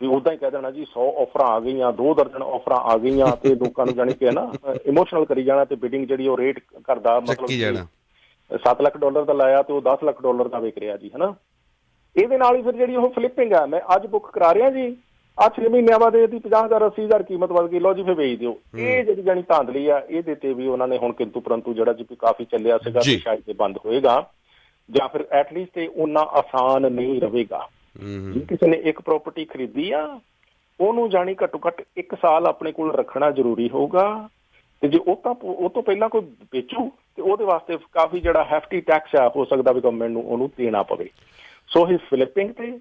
Speaker 3: ਵੀ ਉਦਾਂ ਹੀ ਕਹਿ ਦੇਣਾ ਜੀ 100 ਆਫਰਾਂ ਆ ਗਈਆਂ, 2 ਦਰਜਨ ਆਫਰਾਂ ਆ ਗਈਆਂ, ਤੇ ਲੋਕਾਂ ਨੂੰ ਜਾਣੀ ਕਿ ਨਾ ਇਮੋਸ਼ਨਲ ਕਰੀ ਜਾਣਾ, ਤੇ ਬਿਡਿੰਗ ਜਿਹੜੀ ਉਹ ਰੇਟ ਕਰਦਾ ਮਤਲਬ $7 ਲੱਖ ਦਾ ਲਾਇਆ ਤੇ ਉਹ $10 ਲੱਖ ਦਾ ਵਿਕ ਰਿਹਾ ਜੀ, ਹਨਾ। ਇਹਦੇ ਨਾਲ ਹੀ ਫਿਰ ਜਿਹੜੀ ਉਹ ਫਲਿੱਪਿੰਗ ਆ, ਮੈਂ ਅੱਜ ਬੁੱਕ ਕਰਾ ਰਿਹਾ ਜੀ, 6 ਮਹੀਨਿਆਂ ਬਾਅਦ ਇਹਦੀ 50,000 80,000 ਕੀਮਤ ਵੱਧ ਗਈ, ਲਓ ਜੀ ਫਿਰ ਵੇਚ ਦਿਓ। ਇਹ ਜਿਹੜੀ ਜਾਣੀ ਧਾਂਦਲੀ ਆ, ਇਹਦੇ ਤੇ ਵੀ ਉਹਨਾਂ ਨੇ ਹੁਣ ਕਿੰਤੂ ਪਰੰਤੂ ਜਿਹੜਾ ਜੀ ਕਾਫੀ ਚੱਲਿਆ ਸੀਗਾ, ਸ਼ਾਇਦ ਇਹ ਬੰਦ ਹੋਏਗਾ, ਜਾਂ ਫਿਰ ਐਟਲੀਸਟ ਇਹ ਓਨਾ ਆਸਾਨ ਨਹੀਂ ਰਹੇਗਾ। ਜੇ ਕਿਸੇ ਨੇ ਇੱਕ ਪ੍ਰਾਪਰਟੀ ਖਰੀਦੀ ਆ, ਉਹਨੂੰ ਜਾਣੀ ਘੱਟੋ ਘੱਟ 1 ਸਾਲ ਆਪਣੇ ਕੋਲ ਰੱਖਣਾ ਜ਼ਰੂਰੀ ਹੋਊਗਾ, ਤੇ ਜੇ ਉਹ ਤੋਂ ਪਹਿਲਾਂ ਕੋਈ ਵੇਚੂ ਤੇ ਉਹਦੇ ਵਾਸਤੇ ਕਾਫੀ ਜਿਹੜਾ ਹੈਫਟੀ ਟੈਕਸ ਆ ਹੋ ਸਕਦਾ ਵੀ ਗਵਰਨਮੈਂਟ ਨੂੰ ਉਹਨੂੰ ਦੇਣਾ ਪਵੇ। ਸੋ ਇਹ ਫਲਿੱਪਿੰਗ ਤੇ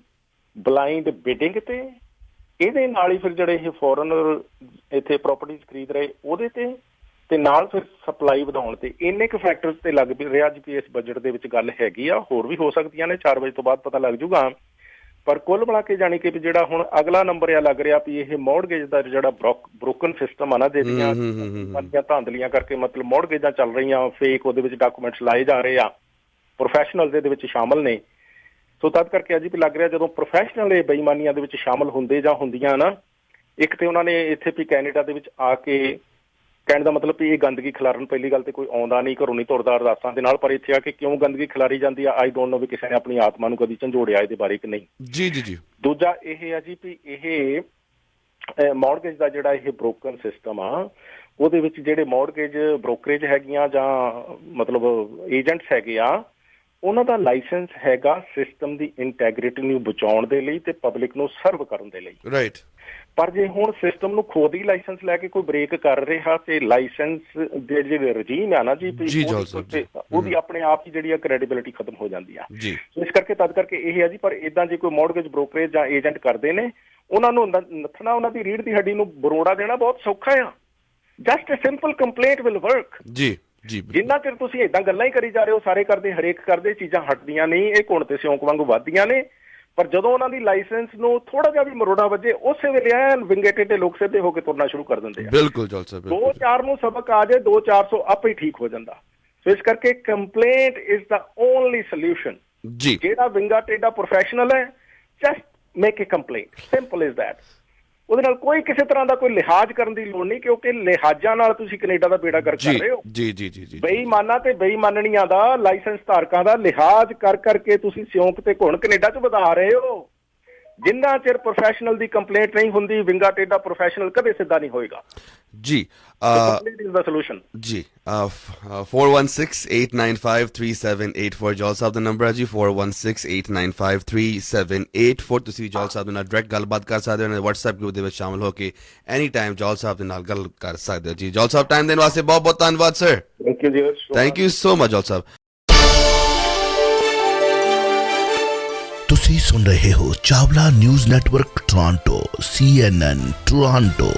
Speaker 3: ਬਲਾਈਂਡ ਬਿਡਿੰਗ ਤੇ ਇਹਦੇ ਨਾਲ ਹੀ ਫਿਰ ਜਿਹੜੇ ਇਹ ਫੋਰਨਰ ਇੱਥੇ ਪ੍ਰਾਪਰਟੀਜ਼ ਖਰੀਦ ਰਹੇ ਉਹਦੇ ਤੇ ਨਾਲ ਫਿਰ ਸਪਲਾਈ ਵਧਾਉਣ ਤੇ ਇੰਨੇ ਕੁ ਫੈਕਟਰਸ ਤੇ ਲੱਗ ਰਿਹਾ ਜੀ ਵੀ ਇਸ ਬਜਟ ਦੇ ਵਿੱਚ ਗੱਲ ਹੈਗੀ ਆ। ਹੋਰ ਵੀ ਹੋ ਸਕਦੀਆਂ ਨੇ, 4 ਵਜੇ ਤੋਂ ਬਾਅਦ ਪਤਾ ਲੱਗ ਜੂਗਾ। ਪਰ ਕੁੱਲ ਮਿਲਾ ਕੇ ਜਾਣੀ ਕਿ ਜਿਹੜਾ ਹੁਣ ਅਗਲਾ ਨੰਬਰ ਆ ਲੱਗ ਰਿਹਾ ਵੀ ਇਹ ਮੌਰਗੇਜ ਦਾ ਜਿਹੜਾ ਬ੍ਰੋਕਨ ਸਿਸਟਮ ਆ ਨਾ, ਜਿਹੜੀਆਂ ਧਾਂਦਲੀਆਂ ਕਰਕੇ ਮਤਲਬ ਮੌਰਗੇਜਾਂ ਚੱਲ ਰਹੀਆਂ ਫੇਕ, ਉਹਦੇ ਵਿੱਚ ਡਾਕੂਮੈਂਟਸ ਲਾਏ ਜਾ ਰਹੇ ਆ, ਪ੍ਰੋਫੈਸ਼ਨਲ ਇਹਦੇ ਵਿੱਚ ਸ਼ਾਮਲ ਨੇ। ਸੋ ਤਦ ਕਰਕੇ ਅੱਜ ਵੀ ਲੱਗ ਰਿਹਾ ਜਦੋਂ ਪ੍ਰੋਫੈਸ਼ਨਲ ਇਹ ਬੇਈਮਾਨੀਆਂ ਦੇ ਵਿੱਚ ਸ਼ਾਮਲ ਹੁੰਦੇ ਜਾਂ ਹੁੰਦੀਆਂ ਨਾ, ਇੱਕ ਤੇ ਉਹਨਾਂ ਨੇ ਇੱਥੇ ਵੀ ਕੈਨੇਡਾ ਦੇ ਵਿੱਚ ਆ ਕੇ ਕਹਿਣ ਦਾ ਮਤਲਬ ਵੀ ਇਹ ਗੰਦਗੀ ਖਿਲਾਰਨ ਪਹਿਲੀ ਗੱਲ ਤੇ ਕੋਈ ਆਉਂਦਾ ਨਹੀਂ, ਘਰੋਂ ਨਹੀਂ ਤੁਰਦਾ ਅਰਦਾਸਾਂ ਦੇ ਨਾਲ, ਪਰ ਇੱਥੇ ਆ ਕੇ ਕਿਉਂ ਗੰਦਗੀ ਖਿਲਾਰੀ ਜਾਂਦੀ ਆ, ਆਈ ਡੋਂਟ ਨੋ ਵੀ ਕਿਸੇ ਨੇ ਆਪਣੀ ਆਤਮਾ ਨੂੰ ਕਦੀ ਝੰਜੋੜਿਆ ਇਹਦੇ ਬਾਰੇ ਕਿ ਨਹੀਂ। ਜੀ। ਦੂਜਾ ਇਹ ਆ ਜੀ ਵੀ ਇਹ ਮੌਰਗੇਜ ਦਾ ਜਿਹੜਾ ਇਹ ਬ੍ਰੋਕਨ ਸਿਸਟਮ ਆ, ਉਹਦੇ ਵਿੱਚ ਜਿਹੜੇ ਮੌਰਗੇਜ ਬ੍ਰੋਕਰੇਜ ਹੈਗੀਆਂ ਜਾਂ ਮਤਲਬ ਏਜੰਟਸ ਹੈਗੇ ਆ, ਉਹਨਾਂ ਦਾ ਲਾਇਸੈਂਸ ਹੈਗਾ ਸਿਸਟਮ ਦੀ ਇੰਟੈਗ੍ਰਿਟੀ ਨੂੰ ਬਚਾਉਣ ਦੇ ਲਈ ਤੇ ਪਬਲਿਕ ਨੂੰ ਸਰਵ ਕਰਨ ਦੇ ਲਈ। ਰਾਈਟ। ਪਰ ਜੇ ਹੁਣ ਸਿਸਟਮ ਨੂੰ ਖੁਦ ਹੀ ਲਾਇਸੈਂਸ ਲੈ ਕੇ ਕੋਈ ਬ੍ਰੇਕ ਕਰ ਰਿਹਾ ਤੇ ਲਾਇਸੈਂਸ ਦੇ ਜਿਹੜੇ ਰਜੀਮ ਆ ਨਾ ਜੀ
Speaker 2: ਜੀ ਜੋਲ ਸਾਹਿਬ ਜੀ।
Speaker 3: ਉਹਦੀ ਆਪਣੇ ਆਪ ਹੀ ਜਿਹੜੀ ਆ ਕ੍ਰੈਡੀਬਿਲਿਟੀ ਖਤਮ ਹੋ ਜਾਂਦੀ ਆ
Speaker 2: ਜੀ।
Speaker 3: ਇਸ ਕਰਕੇ ਤਦ ਕਰਕੇ ਇਹ ਹੈ ਜੀ। ਪਰ ਇਦਾਂ ਜੇ ਕੋਈ ਮੌਰਗੇਜ ਬ੍ਰੋਕਰੇਜ ਜਾਂ ਏਜੰਟ ਕਰਦੇ ਨੇ, ਉਹਨਾਂ ਨੂੰ ਨੱਥਣਾ, ਉਹਨਾਂ ਦੀ ਰੀੜ੍ਹ ਦੀ ਹੱਡੀ ਨੂੰ ਬਰੋੜਾ ਦੇਣਾ ਬਹੁਤ ਸੌਖਾ ਆ। Just a simple complaint will work.
Speaker 2: ਜੀ ਜੀ।
Speaker 3: ਜਿੰਨਾ ਚਿਰ ਤੁਸੀਂ ਏਦਾਂ ਗੱਲਾਂ ਹੀ ਕਰੀ ਜਾ ਰਹੇ ਹੋ, ਸਾਰੇ ਕਰਦੇ, ਹਰੇਕ ਕਰਦੇ, ਚੀਜ਼ਾਂ ਹਟਦੀਆਂ ਨਹੀਂ, ਇਹ ਘੁਣ ਤੇ ਸਿਉਂਕ ਵਾਂਗੂ ਵੱਧਦੀਆਂ ਨੇ। ਪਰ ਜਦੋਂ ਉਹਨਾਂ ਦੀ ਲਾਇਸੈਂਸ ਨੂੰ ਥੋੜਾ ਜਿਹਾ ਵੀ ਮਰੋੜਾ ਵੱਜੇ, ਉਸੇ ਵੇਲੇ ਐਨ ਵਿੰਗੇਟੇ ਤੇ ਲੋਕ ਸਿੱਧੇ ਹੋ ਕੇ ਤੁਰਨਾ ਸ਼ੁਰੂ ਕਰ ਦਿੰਦੇ ਆ।
Speaker 2: ਬਿਲਕੁਲ ਜੋਲ ਸਾਹਿਬ।
Speaker 3: 2-4 ਨੂੰ ਸਬਕ ਆ ਜਾਏ, 2-400 ਆਪੇ ਹੀ ਠੀਕ ਹੋ ਜਾਂਦਾ। ਸੋ ਇਸ ਕਰਕੇ complaint is the only solution.
Speaker 2: ਜੀ।
Speaker 3: ਜਿਹੜਾ ਵਿੰਗਾ ਟੇਡਾ ਪ੍ਰੋਫੈਸ਼ਨਲ ਹੈ, just make A complaint, simple is that. ਉਹਦੇ ਨਾਲ ਕੋਈ ਕਿਸੇ ਤਰ੍ਹਾਂ ਦਾ ਕੋਈ ਲਿਹਾਜ਼ ਕਰਨ ਦੀ ਲੋੜ ਨਹੀਂ, ਕਿਉਂਕਿ ਲਿਹਾਜ਼ਾਂ ਨਾਲ ਤੁਸੀਂ ਕੈਨੇਡਾ ਦਾ ਬੇੜਾ ਗਰਕ ਕਰ ਰਹੇ ਹੋ।
Speaker 2: ਜੀ ਜੀ ਜੀ ਜੀ।
Speaker 3: ਬੇਈਮਾਨਾਂ ਤੇ ਬੇਈਮਾਨਣੀਆਂ ਦਾ, ਲਾਇਸੈਂਸ ਧਾਰਕਾਂ ਦਾ ਲਿਹਾਜ਼ ਕਰ ਕਰਕੇ ਤੁਸੀਂ ਸਿਉਂਕ ਤੇ ਘੁਣ ਕੈਨੇਡਾ 'ਚ ਵਧਾ ਰਹੇ ਹੋ। ਜਿੰਨਾ ਚਿਰ ਪ੍ਰੋਫੈਸ਼ਨਲ ਦੀ ਕੰਪਲੇਂਟ ਨਹੀਂ ਹੁੰਦੀ, ਵਿੰਗਾ ਟੇਡਾ ਪ੍ਰੋਫੈਸ਼ਨਲ ਕਦੇ ਸਿੱਧਾ ਨਹੀਂ ਹੋਏਗਾ।
Speaker 2: ਜੀ।
Speaker 3: Complaint is the solution.
Speaker 2: ਜੀ। 4168953784 ਜੋਲ ਸਾਹਿਬ ਦਾ ਨੰਬਰ ਹੈ ਜੀ। 4168953784। ਤੁਸੀਂ ਜੋਲ ਸਾਹਿਬ ਦੇ ਨਾਲ ਡਾਇਰੈਕਟ ਗੱਲਬਾਤ ਕਰ ਸਕਦੇ ਹੋ। WhatsApp ਗਰੁੱਪ ਦੇ ਵਿੱਚ ਸ਼ਾਮਲ ਹੋ ਕੇ ਐਨੀ ਟਾਈਮ ਜੋਲ ਸਾਹਿਬ ਦੇ ਨਾਲ ਗੱਲ ਕਰ ਸਕਦੇ ਹੋ ਜੀ। ਜੋਲ ਸਾਹਿਬ ਟਾਈਮ ਦੇਣ ਵਾਸਤੇ ਬਹੁਤ ਬਹੁਤ ਧੰਨਵਾਦ ਸਰ।
Speaker 3: ਥੈਂਕ ਯੂ ਜੀ।
Speaker 2: ਥੈਂਕ ਯੂ ਸੋ ਮਚ ਜੋਲ ਸਾਹਿਬ।
Speaker 1: ਤੁਸੀਂ ਸੁਣ ਰਹੇ ਹੋ Chawla news network Toronto CNN Toronto.